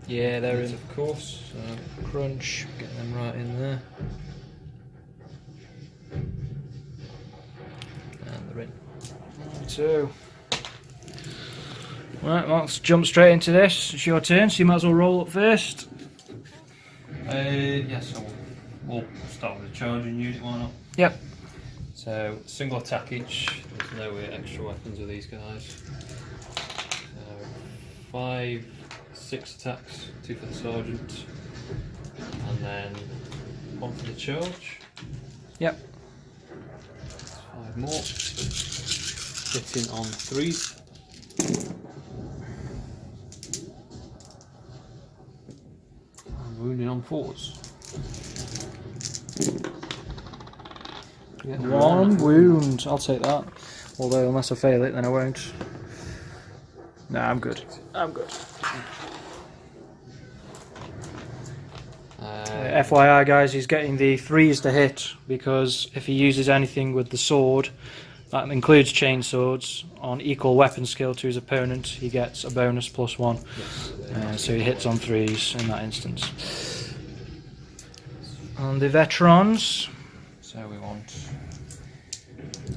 Yeah, they're in. Of course. So Crunch. get them right in there. And they're in. Two. Right, well, let's jump straight into this. It's your turn, so you might as well roll up first. Yes, so we'll start with the charging unit, why not? Yep. So, single attack each, there's no extra weapons with these guys. 5, 6 attacks, 2 for the sergeant, and then 1 for the charge. Yep. 5 more. Hitting on 3s. And wounding on 4s. One wound. I'll take that. Although, unless I fail it, then I won't. Nah, I'm good. I'm good. FYI, guys, he's getting the 3s to hit because if he uses anything with the sword, that includes chain swords, on equal weapon skill to his opponent, he gets a bonus +1. Yes. So he hits on 3s in that instance. On the veterans. So we want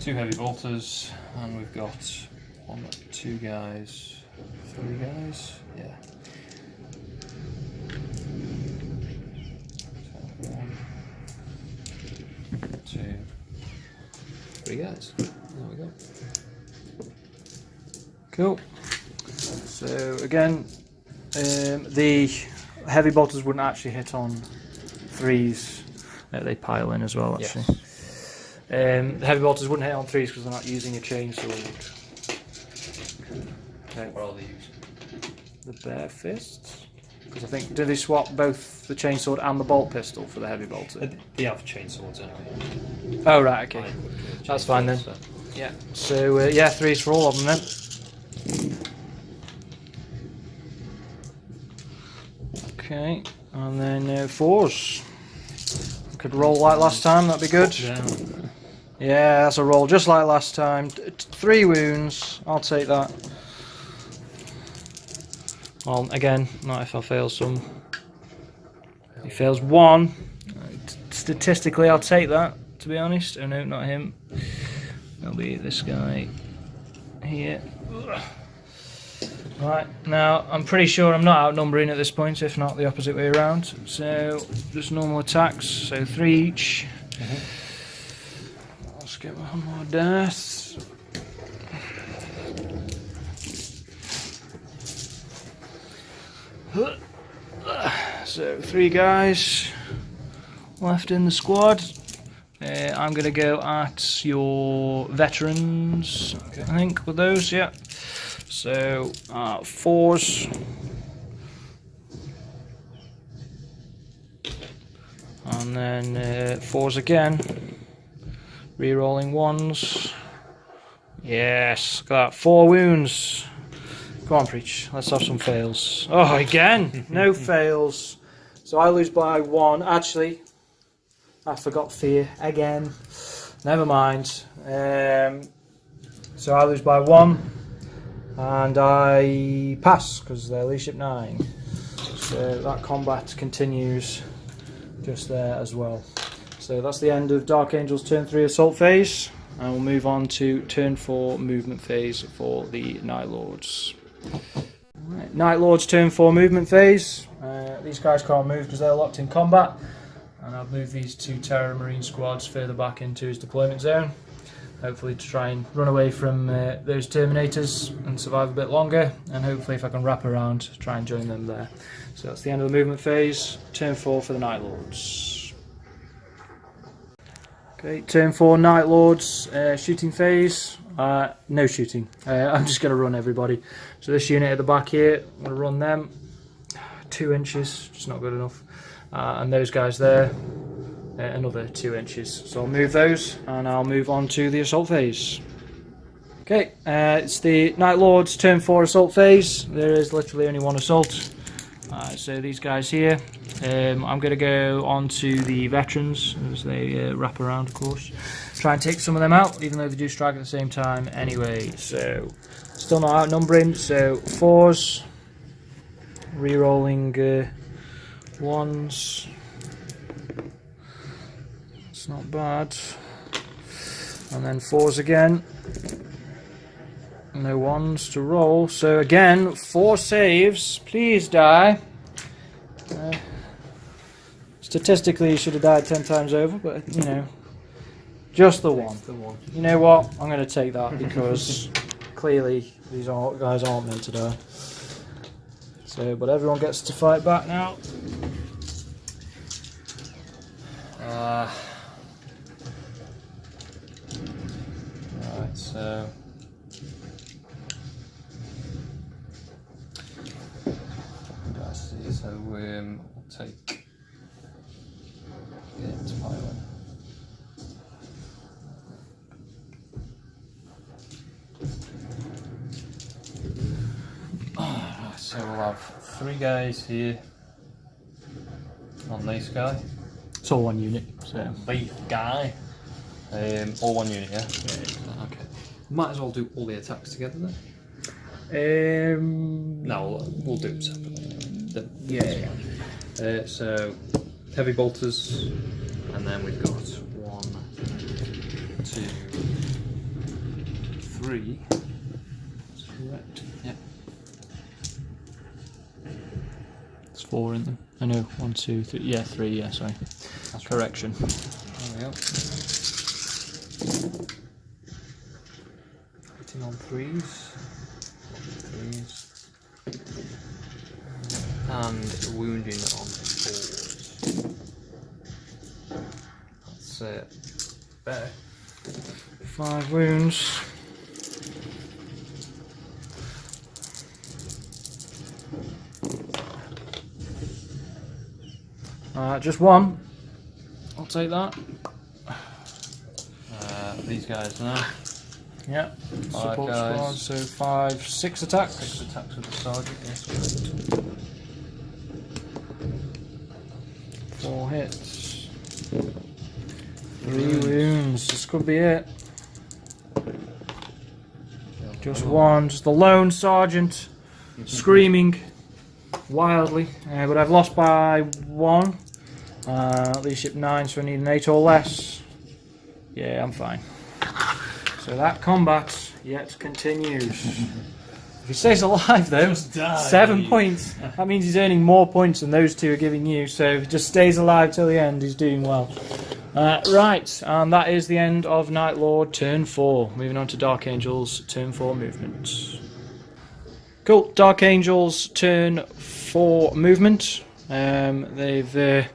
2 heavy bolters, and we've got 1, 2 guys, 3 guys, yeah. So 1, 2, 3 guys. There we go. Cool. So again, the heavy bolters wouldn't actually hit on 3s. They pile in as well, actually. Yes. The heavy bolters wouldn't hit on 3s because they're not using a chainsword. Okay. What are they using? The bare fists? Because I think, do they swap both the chainsword and the bolt pistol for the heavy bolter? They have chainswords anyway. Oh, right, okay. That's fine then. So. Yeah. So, yeah, 3s for all of them then. Okay, and then 4s. Could roll like last time, that'd be good. Yeah, that's a roll just like last time. 3 wounds, I'll take that. Well, again, not if I fail some. He fails 1. Statistically, I'll take that, to be honest. Oh no, not him. It'll be this guy here. Right, now I'm pretty sure I'm not outnumbering at this point, if not the opposite way around. So, just normal attacks, so 3 each. Let's get 1 more dice. So 3 guys left in the squad. I'm going to go at your veterans, okay. I think, with those, yeah. So, 4s. And then 4s again. Rerolling 1s. Yes, look at that. 4 wounds. Go on, Preach. Let's have some fails. Oh, again! No fails. So I lose by 1. Actually, I forgot fear again. Never mind. So I lose by 1. And I pass because they're leadership 9. So that combat continues just there as well. So that's the end of Dark Angel's turn 3 assault phase, and we'll move on to turn 4 movement phase for the Night Lords. Right, Night Lords turn 4 movement phase. These guys can't move because they're locked in combat, and I've moved these 2 Terror Marine squads further back into his deployment zone. Hopefully to try and run away from those Terminators and survive a bit longer, and hopefully if I can wrap around, try and join them there. So that's the end of the movement phase. Turn 4 for the Night Lords. Okay, turn 4 Night Lords, shooting phase. No shooting. I'm just going to run everybody. So this unit at the back here, I'm going to run them. 2 inches, just not good enough. And those guys there. Another 2 inches. So I'll move those and I'll move on to the assault phase. Okay, it's the Night Lords turn 4 assault phase. There is literally only 1 assault. So these guys here. I'm going to go on to the veterans as they wrap around, of course. try and take some of them out, even though they do strike at the same time anyway. So, still not outnumbering, so 4s, re-rolling 1s, it's not bad, and then 4s again, no 1s to roll, so again, 4 saves, please die. Statistically, you should have died 10 times over, but you know, just the one. You know what? I'm going to take that because clearly these guys aren't meant to die. So, but everyone gets to fight back now. Right, so let's see. So we'll take. It's pilot. Right, so we'll have 3 guys here on this guy. It's all one unit, so. Beef guy. All 1 unit, yeah? Okay. Might as well do all the attacks together then. No, we'll do them separately. Yeah. So heavy bolters, and then we've got 1, 2, 3. That's correct. Yep. It's 4 in them. I know, 1, 2, 3. Yeah, 3. Yeah, sorry. That's correction. There we go. Hitting on 3s. And wounding on 4s. That's better. 5 wounds. Just 1. I'll take that. These guys now. Yeah. 5 Support guys. squad, so 5, 6 attacks. 6 attacks with the sergeant, yes, correct. 4 hits. 3 wounds. This could be it. Just 1. Just the lone sergeant screaming wildly. But I've lost by 1. Leadership 9, so I need an 8 or less. Yeah, I'm fine. So that combat yet continues. If he stays alive though, 7 points. That means he's earning more points than those 2 are giving you. So if he just stays alive till the end, he's doing well. Right, and that is the end of Night Lord turn 4. Moving on to Dark Angels turn 4 movement. Cool, Dark Angels turn 4 movement. They've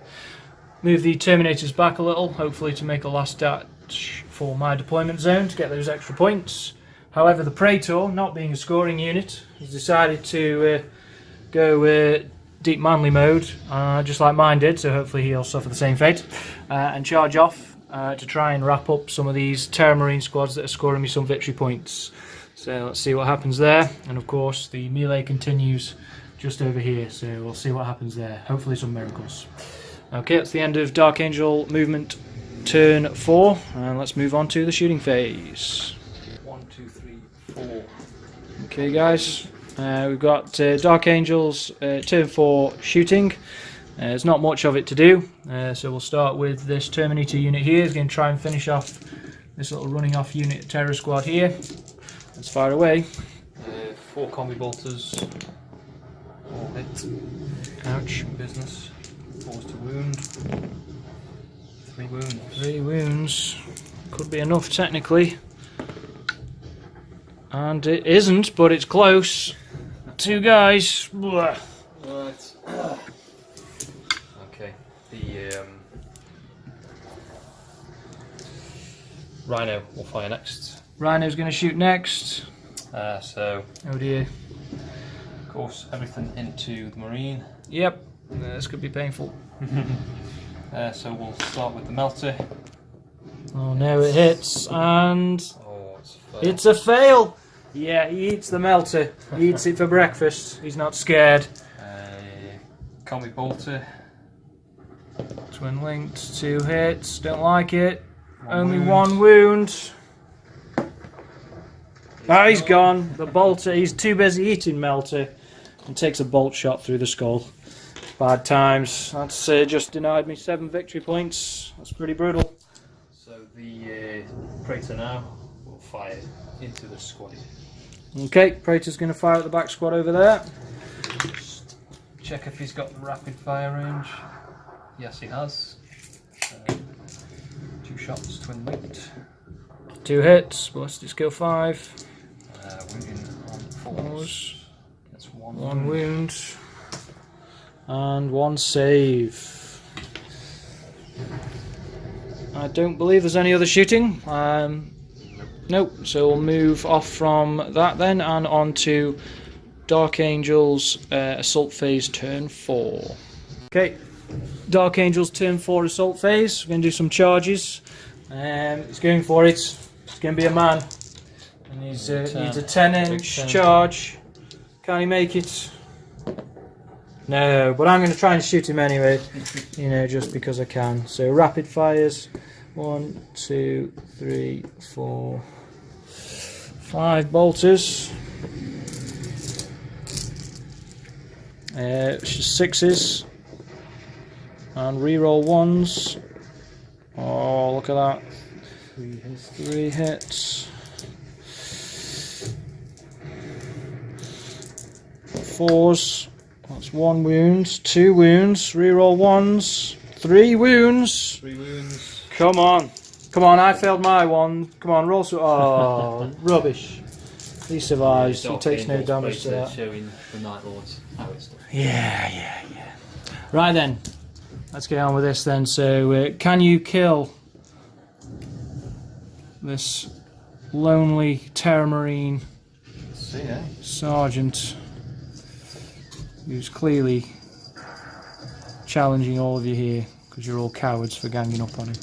moved the Terminators back a little, hopefully to make a last dash for my deployment zone to get those extra points. However, the Praetor, not being a scoring unit, has decided to go deep manly mode, just like mine did, so hopefully he'll suffer the same fate, and charge off to try and wrap up some of these Terra Marine squads that are scoring me some victory points. So let's see what happens there, and of course the melee continues just over here, so we'll see what happens there. Hopefully some miracles. Okay, that's the end of Dark Angel movement turn 4, and let's move on to the shooting phase. 1, 2, 3, 4. Okay guys, we've got Dark Angels turn 4 shooting. There's not much of it to do, so we'll start with this Terminator unit here. He's going to try and finish off this little running off unit terror squad here. Let's fire away. 4 combi bolters. 4 hit. Ouch. Business. 4s to wound. 3 wounds. 3 wounds. Could be enough technically. And it isn't, but it's close. 2 guys. Blah. Right. Okay. The Rhino will fire next. Rhino's going to shoot next. So, Oh dear. of course, everything into the Marine. Yep. This could be painful. So we'll start with the melter. Oh no, it hits, and Oh, it's a fail. Yeah, he eats the melter. He eats it for breakfast. He's not scared. Combi bolter. Twin linked, 2 hits. Don't like it. Only one wound. Ah, he's gone. The bolter, he's too busy eating Melter and takes a bolt shot through the skull. Bad times. That's just denied me 7 victory points. That's pretty brutal. So the Praetor now will fire into the squad. Okay, Praetor's going to fire at the back squad over there. Just check if he's got rapid fire range. Yes, he has. 2 shots, twin weight. 2 hits, ballistic skill 5. Wounding on 4s. That's 1 wound. And 1 save. I don't believe there's any other shooting. Nope, so we'll move off from that then and on to Dark Angel's assault phase turn 4. Okay, Dark Angel's turn 4 assault phase. We're going to do some charges. He's going for it. He's going to be a man. And he's needs a 10-inch charge. Can he make it? No, but I'm going to try and shoot him anyway. You know, just because I can. So rapid fires. 1, 2, 3, 4, 5 bolters. 6s. And reroll 1s. Oh, look at that. 3 hits. 4s. That's 1 wound. 2 wounds. Reroll 1s. 3 wounds. 3 wounds. Come on. Come on, I failed my one. Come on, roll so. Oh, rubbish. He survives. He takes no damage to that. Showing the Night Lords how it's done. Yeah. Right then. Let's get on with this then. So, can you kill this lonely Terra Marine sergeant who's clearly challenging all of you here because you're all cowards for ganging up on him?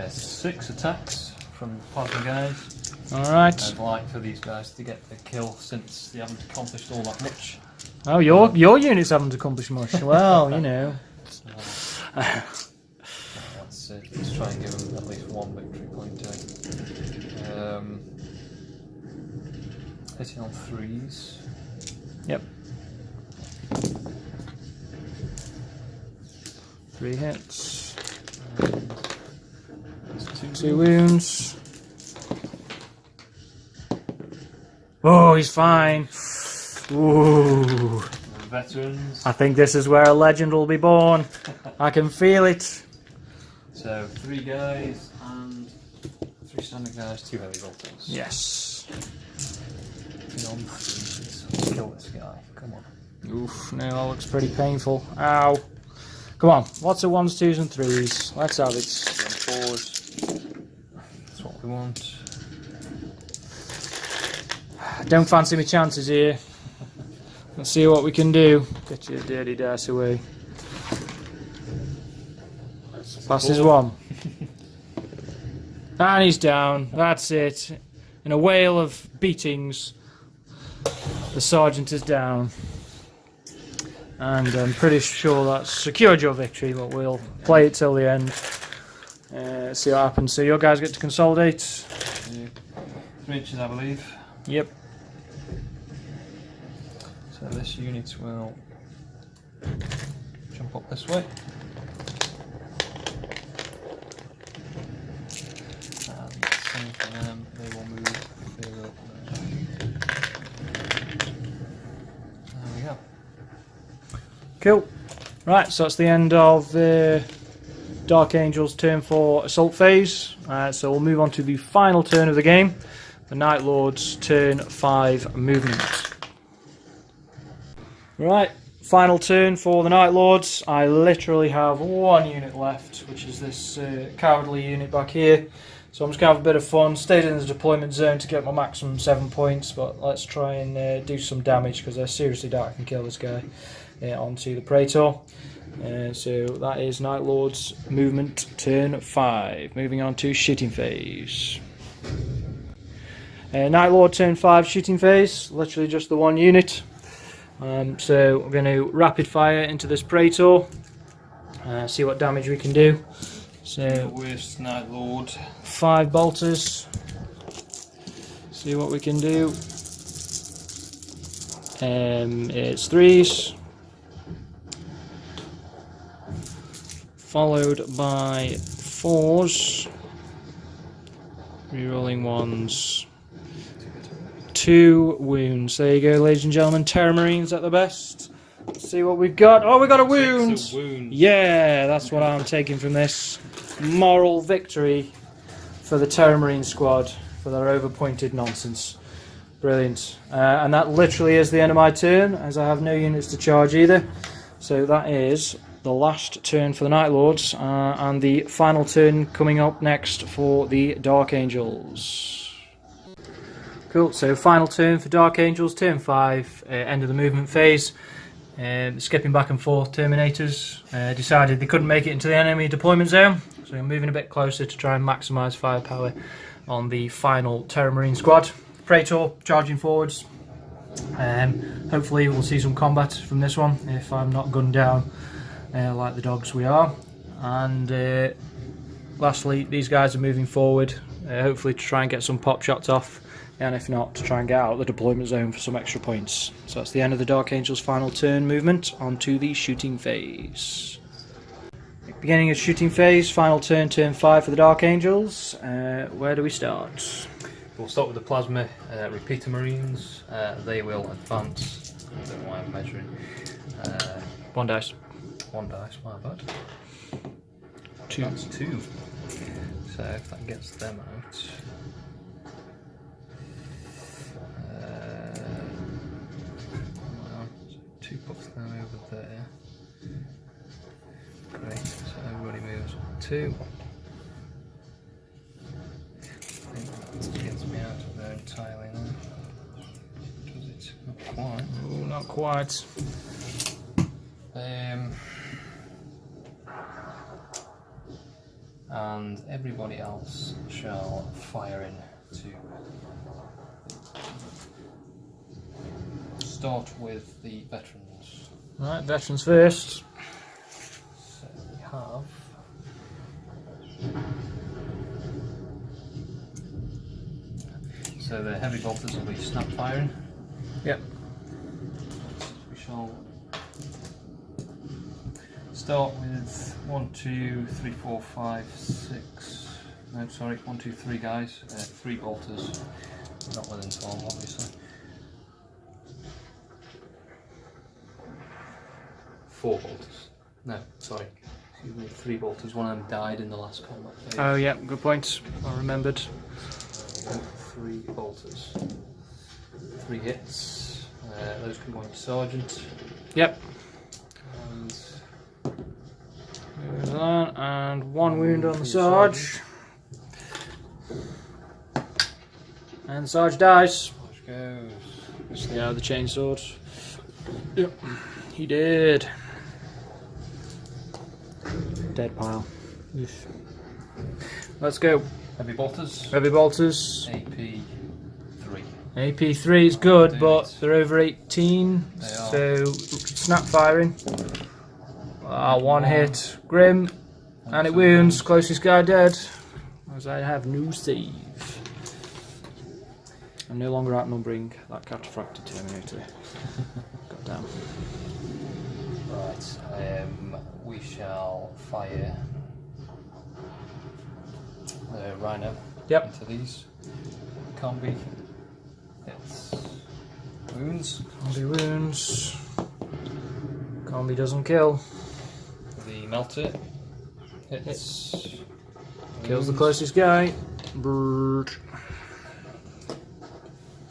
6 attacks from the Plasma guys. Alright. I'd like for these guys to get the kill since they haven't accomplished all that much. Oh, your units haven't accomplished much. Well, you know. Let's try and give them at least 1 victory point. Hitting on 3s. Yep. 3 hits. 2 wounds. Oh, he's fine. Ooh. Veterans. I think this is where a legend will be born. I can feel it. So 3 guys and 3 standard guys, 2 heavy bolters. Yes. On 3s. Let's kill this guy. Come on. Oof, no, that looks pretty painful. Ow. Come on, lots of 1s, 2s and 3s. Let's have it. 4s. That's what we want. Don't fancy my chances here. Let's see what we can do. Get your dirty dice away. Passes 1. And he's down. That's it. In a whale of beatings, the sergeant is down. And I'm pretty sure that's secured your victory, but we'll play it till the end. See what happens. So your guys get to consolidate. 3 inches, I believe. Yep. So this unit will jump up this way. And same for them, they will move further up there. There we go. Cool. Right, so that's the end of Dark Angel's turn 4 assault phase. So we'll move on to the final turn of the game, the Night Lord's turn 5 movement. Right, final turn for the Night Lords. I literally have 1 unit left, which is this cowardly unit back here. So I'm just going to have a bit of fun, stayed in the deployment zone to get my maximum 7 points, but let's try and do some damage because I seriously doubt I can kill this guy onto the Praetor. So that is Night Lord's movement turn 5. Moving on to shooting phase. Night Lord turn 5 shooting phase, literally just the 1 unit. So we're going to rapid fire into this Praetor, see what damage we can do. The So worst Night Lord. 5 bolters. See what we can do. It's 3s, followed by 4s, rerolling 1s, 2 wounds. There you go, ladies and gentlemen. Terra Marines at the best. Let's see what we've got. Oh, we got a wound! 6 wounds. Yeah, that's what I'm taking from this. Moral victory for the Terra Marine squad for their overpointed nonsense. Brilliant. And that literally is the end of my turn, as I have no units to charge either. So that is the last turn for the Night Lords, and the final turn coming up next for the Dark Angels. Cool, so final turn for Dark Angels, turn 5, end of the movement phase. Skipping back and forth, Terminators decided they couldn't make it into the enemy deployment zone, so I'm moving a bit closer to try and maximise firepower on the final Terra Marine squad. Praetor charging forwards. Hopefully we'll see some combat from this one if I'm not gunned down like the dogs we are. And lastly, these guys are moving forward, hopefully to try and get some pop shots off, and if not, to try and get out of the deployment zone for some extra points. So that's the end of the Dark Angels final turn movement. Onto the shooting phase. Beginning of shooting phase, final turn, turn 5 for the Dark Angels. Where do we start? We'll start with the Plasma Repeater Marines. They will advance. I don't know why I'm measuring. 1 dice. 1 dice, my bad. 2. That's 2. So if that gets them out. Well, so 2 puts them over there. Great, so everybody moves 2. Gets me out of there entirely now. Does it? Not quite. Oh, not quite. And everybody else shall fire in to start with the veterans. Right, veterans first. So we have so the heavy bolters will be snap firing. Yep. We shall start with 1, 2, 3, 4, 5, 6. No, sorry, 1, 2, 3 guys. 3 bolters. Not within 12, obviously. 4 bolters. No, sorry. Excuse me, 3 bolters. One of them died in the last combat phase. Oh, yeah, good point. I remembered. 3 bolters. 3 hits. Those can go on your sergeant. Yep. And There's that, and 1 wound on the Sarge. And the Sarge dies. Sarge goes. Just the chainsword. Yep, he did. Dead pile. Oof. Let's go. Heavy bolters. Heavy bolters. AP3. AP3 is good, Do but it. they're over 18, They are. so snap firing. 1 hit, grim, and it wounds. Closest guy dead, as I have no save. I'm no longer outnumbering that cataphracted Terminator. Goddamn. Right, we shall fire the Rhino into these. Combi hits. Wounds. Combi wounds. Combi doesn't kill. The Melter hits. Kills the closest guy. Brrrt.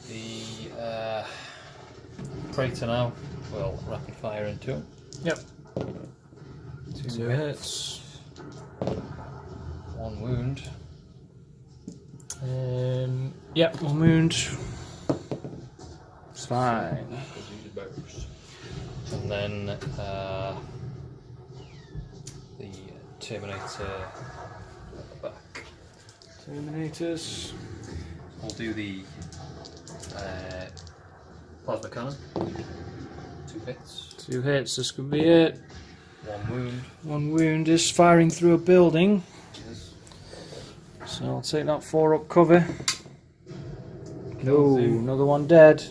The Praetor now will rapid fire into him. Yep. 2 2 hits. 1 wound. Yep, 1 wound. It's fine. And then the Terminator at the back. Terminators. We'll do the plasma cannon. 2 hits. 2 hits, this could be it. 1 wound. 1 wound is firing through a building. So I'll take that 4-up cover. No, another one dead.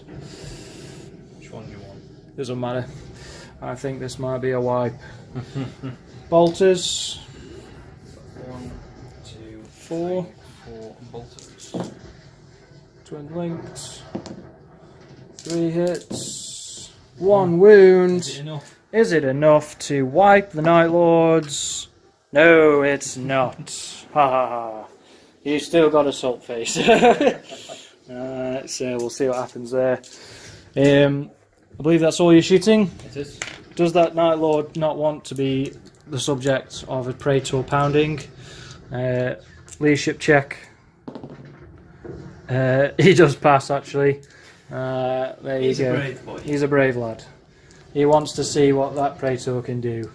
Which one do you want? Doesn't matter. I think this might be a wipe. Bolters. 1, 2, 4. 4 bolters. Twin links. 3 hits. 1 wound. Is it enough? Is it enough to wipe the Night Lords? No, it's not. Ha ha ha. You've still got a salt face. So we'll see what happens there. I believe that's all you're shooting. It is. Does that Night Lord not want to be the subject of a Praetor pounding? Leadership check. He does pass, actually. There you go. He's a brave boy. He's a brave lad. He wants to see what that Praetor can do.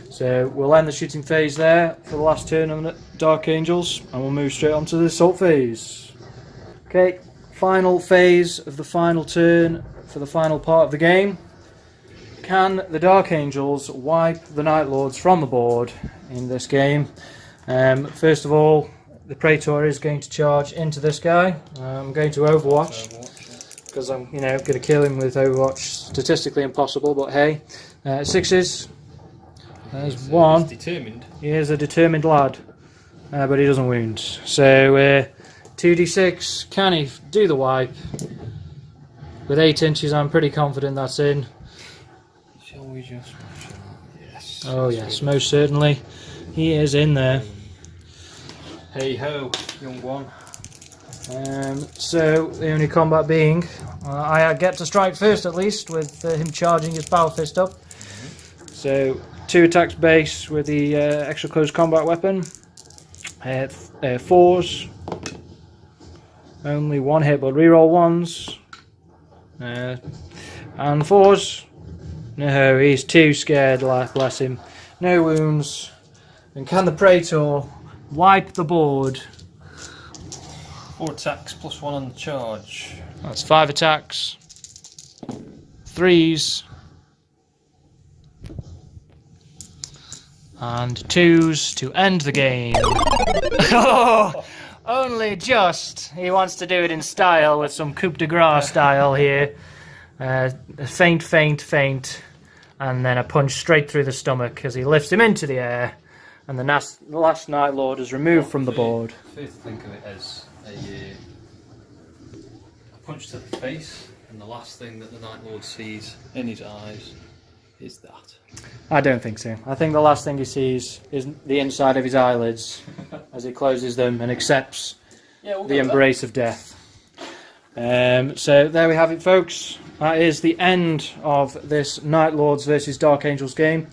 So we'll end the shooting phase there for the last turn on the Dark Angels, and we'll move straight on to the assault phase. Okay, final phase of the final turn for the final part of the game. Can the Dark Angels wipe the Night Lords from the board in this game? First of all, the Praetor is going to charge into this guy. I'm going to Overwatch. Because I'm, going to kill him with Overwatch. Statistically impossible, but hey. 6s. There's 1. He's determined. He is a determined lad, but he doesn't wound. So 2d6. Can he do the wipe? With 8 inches, I'm pretty confident that's in. Shall we just? Yes. Oh yes, most certainly. He is in there. Hey ho, young one. So the only combat being, I get to strike first at least with him charging his power fist up. So 2 attacks base with the extra close combat weapon. 4s. Only 1 hit, but reroll 1s. And 4s. No, he's too scared. Bless him. No wounds. And can the Praetor wipe the board? 4 attacks plus 1 on the charge. That's 5 attacks, 3s, and 2s to end the game. Oh, only just. He wants to do it in style with some coup de grace style here. Feint, feint, feint, and then a punch straight through the stomach as he lifts him into the air, and the last Night Lord is removed from the board. Fair to think of it as a punch to the face, and the last thing that the Night Lord sees in his eyes is that. I don't think so. I think the last thing he sees is the inside of his eyelids as he closes them and accepts the embrace of death. So there we have it, folks. That is the end of this Night Lords versus Dark Angels game,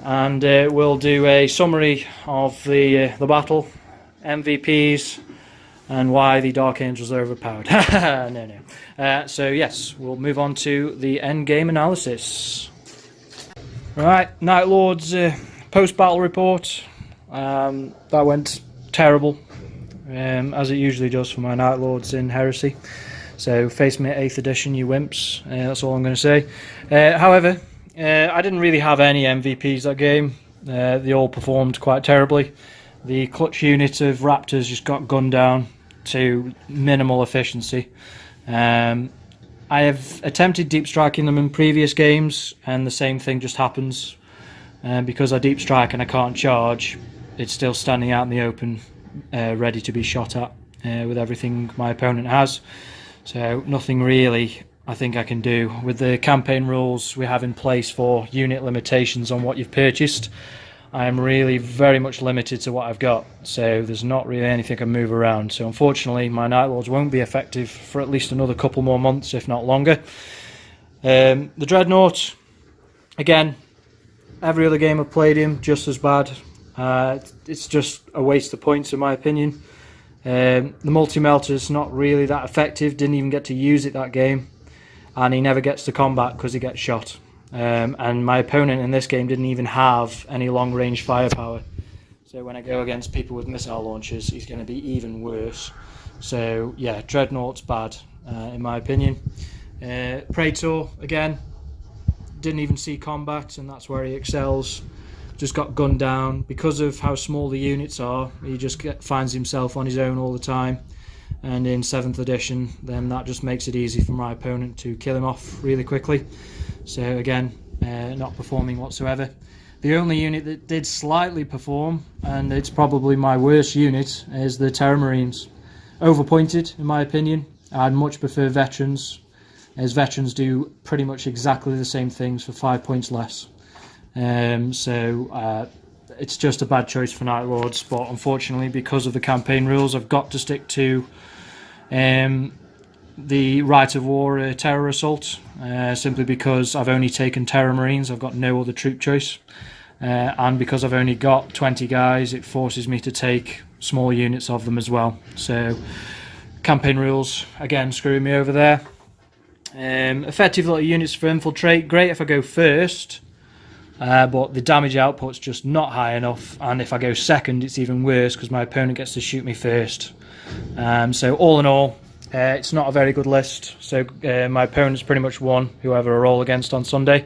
and we'll do a summary of the battle, MVPs, and why the Dark Angels are overpowered. No. So yes, we'll move on to the end game analysis. Right, Night Lords post-battle report. That went terrible, as it usually does for my Night Lords in Heresy. So face me at 8th edition, you wimps. That's all I'm going to say. However, I didn't really have any MVPs that game. They all performed quite terribly. The clutch unit of Raptors just got gunned down to minimal efficiency. I have attempted deep striking them in previous games, and the same thing just happens. Because I deep strike and I can't charge, it's still standing out in the open, ready to be shot at with everything my opponent has. So nothing really I think I can do. With the campaign rules we have in place for unit limitations on what you've purchased, I am really very much limited to what I've got, so there's not really anything I can move around. So unfortunately my Night Lords won't be effective for at least another couple more months, if not longer. The Dreadnought, again, every other game I've played him, just as bad. It's just a waste of points in my opinion. The multi-melter's not really that effective, didn't even get to use it that game, and he never gets to combat because he gets shot. And my opponent in this game didn't even have any long-range firepower, so when I go against people with missile launchers he's going to be even worse. So yeah, Dreadnought's bad in my opinion. Praetor, again, didn't even see combat, and that's where he excels. just got gunned down. Because of how small the units are, he just finds himself on his own all the time. And in 7th edition, then that just makes it easy for my opponent to kill him off really quickly. So again, not performing whatsoever. The only unit that did slightly perform, and it's probably my worst unit, is the Terra Marines. Overpointed, in my opinion. I'd much prefer veterans, as veterans do pretty much exactly the same things for 5 points less. It's just a bad choice for Night Lords, but unfortunately, because of the campaign rules, I've got to stick to the Right of War Terror Assault, simply because I've only taken Terra Marines. I've got no other troop choice. And because I've only got 20 guys, it forces me to take small units of them as well. So campaign rules, again, screwing me over there. Effective little units for infiltrate, great if I go first, but the damage output's just not high enough, and if I go second it's even worse because my opponent gets to shoot me first. So all in all, it's not a very good list, so my opponent's pretty much won, whoever I roll against on Sunday.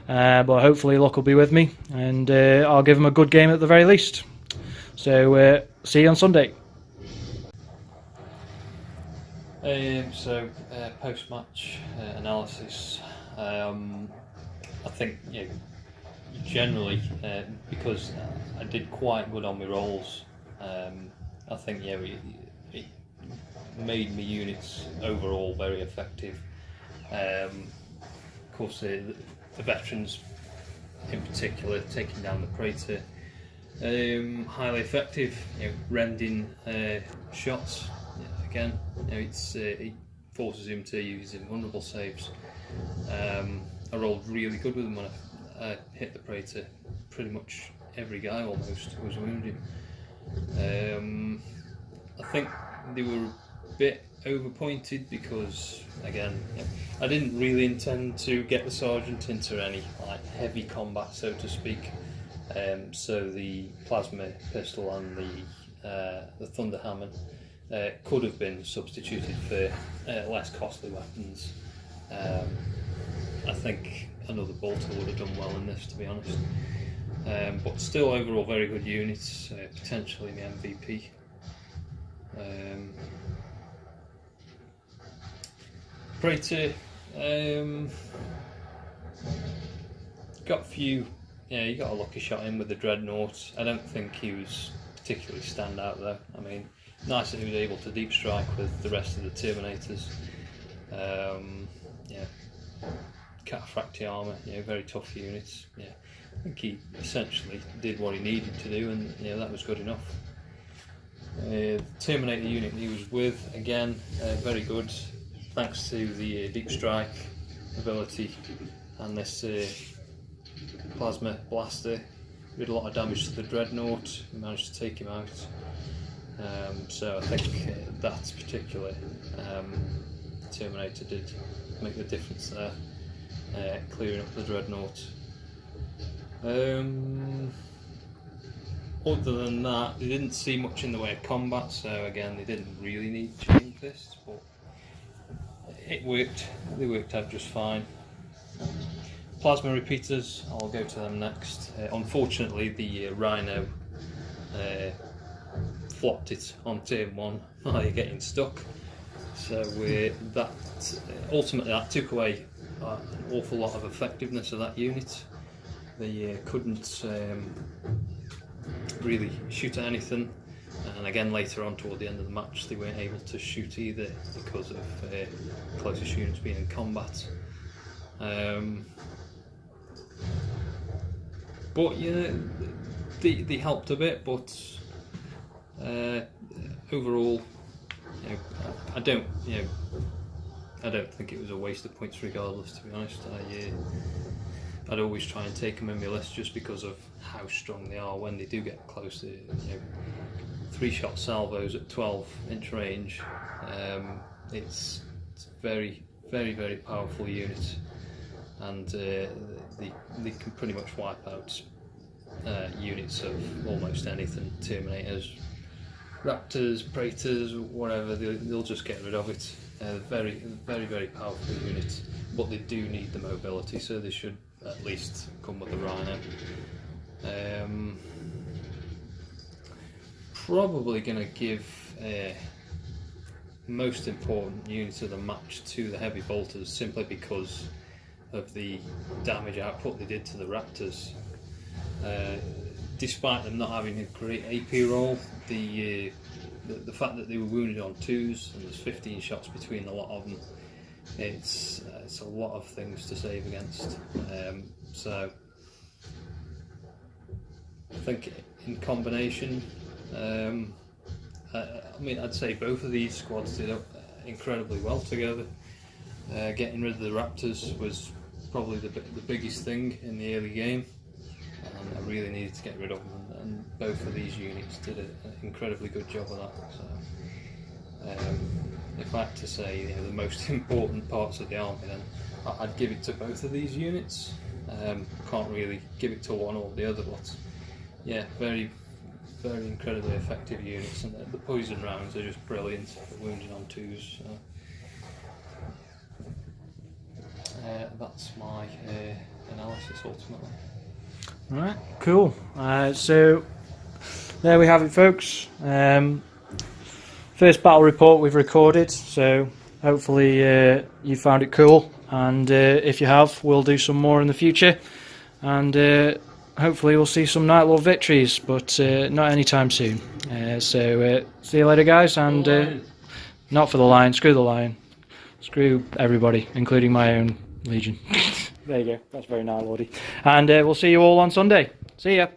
But hopefully luck will be with me, and I'll give him a good game at the very least. So see you on Sunday. Post-match analysis. I think generally because I did quite good on my rolls. I think it made my units overall very effective. Of course, the veterans in particular, taking down the Praetor, highly effective. Rending shots. Again, it forces him to use invulnerable saves. I rolled really good with him when I hit the Praetor. Pretty much every guy almost was wounded. I think they were a bit overpointed because, again, I didn't really intend to get the Sergeant into any heavy combat, so to speak. So the plasma pistol and the thunder hammer could have been substituted for less costly weapons. I think another bolter would have done well in this, to be honest. But still, overall, very good units. Potentially the MVP. Praetor got a few. He got a lucky shot in with the Dreadnought. I don't think he was particularly standout though. I mean, nice that he was able to deep strike with the rest of the Terminators. Cataphracti armour, very tough units. I think he essentially did what he needed to do, and that was good enough. Terminator unit he was with, again, very good, thanks to the deep strike ability and this plasma blaster. Did a lot of damage to the Dreadnought. We managed to take him out. So I think that particular Terminator did make the difference there, clearing up the Dreadnought. Other than that, they didn't see much in the way of combat, so again, they didn't really need chain fists, but it worked. They worked out just fine. Plasma repeaters, I'll go to them next. Unfortunately, the Rhino flopped it on turn 1 while you're getting stuck. So that ultimately that took away an awful lot of effectiveness of that unit. They couldn't really shoot at anything, and again later on toward the end of the match they weren't able to shoot either because of closest units being in combat. But they helped a bit, but overall, I don't think it was a waste of points regardless, to be honest. I'd always try and take them in my list just because of how strong they are when they do get close to 3-shot salvos at 12-inch range. It's very, very, very powerful unit, and they can pretty much wipe out units of almost anything. Terminators, Raptors, Praetors, whatever, they'll just get rid of it. Very, very, very powerful unit, but they do need the mobility, so they should at least come with the Rhino. Probably going to give most important unit of the match to the heavy bolters, simply because of the damage output they did to the Raptors. Despite them not having a great AP roll, the fact that they were wounded on 2s and there's 15 shots between a lot of them, it's a lot of things to save against. So I think in combination, I mean, I'd say both of these squads did incredibly well together. Getting rid of the Raptors was probably the biggest thing in the early game, and I really needed to get rid of them, and both of these units did an incredibly good job of that. So, if I had to say, you know, the most important parts of the army, then I'd give it to both of these units. Can't really give it to one or the other, but yeah, very incredibly effective units, and the poison rounds are just brilliant for wounding on 2s. So. That's my analysis ultimately. Alright, cool. So there we have it, folks. First battle report we've recorded, so hopefully you found it cool, and if you have, we'll do some more in the future, and hopefully we'll see some Night Lord victories, but not anytime soon. So see you later, guys, and not for the Lion, screw the Lion. Screw everybody, including my own Legion. There you go, that's very Night Lordy. And we'll see you all on Sunday. See ya.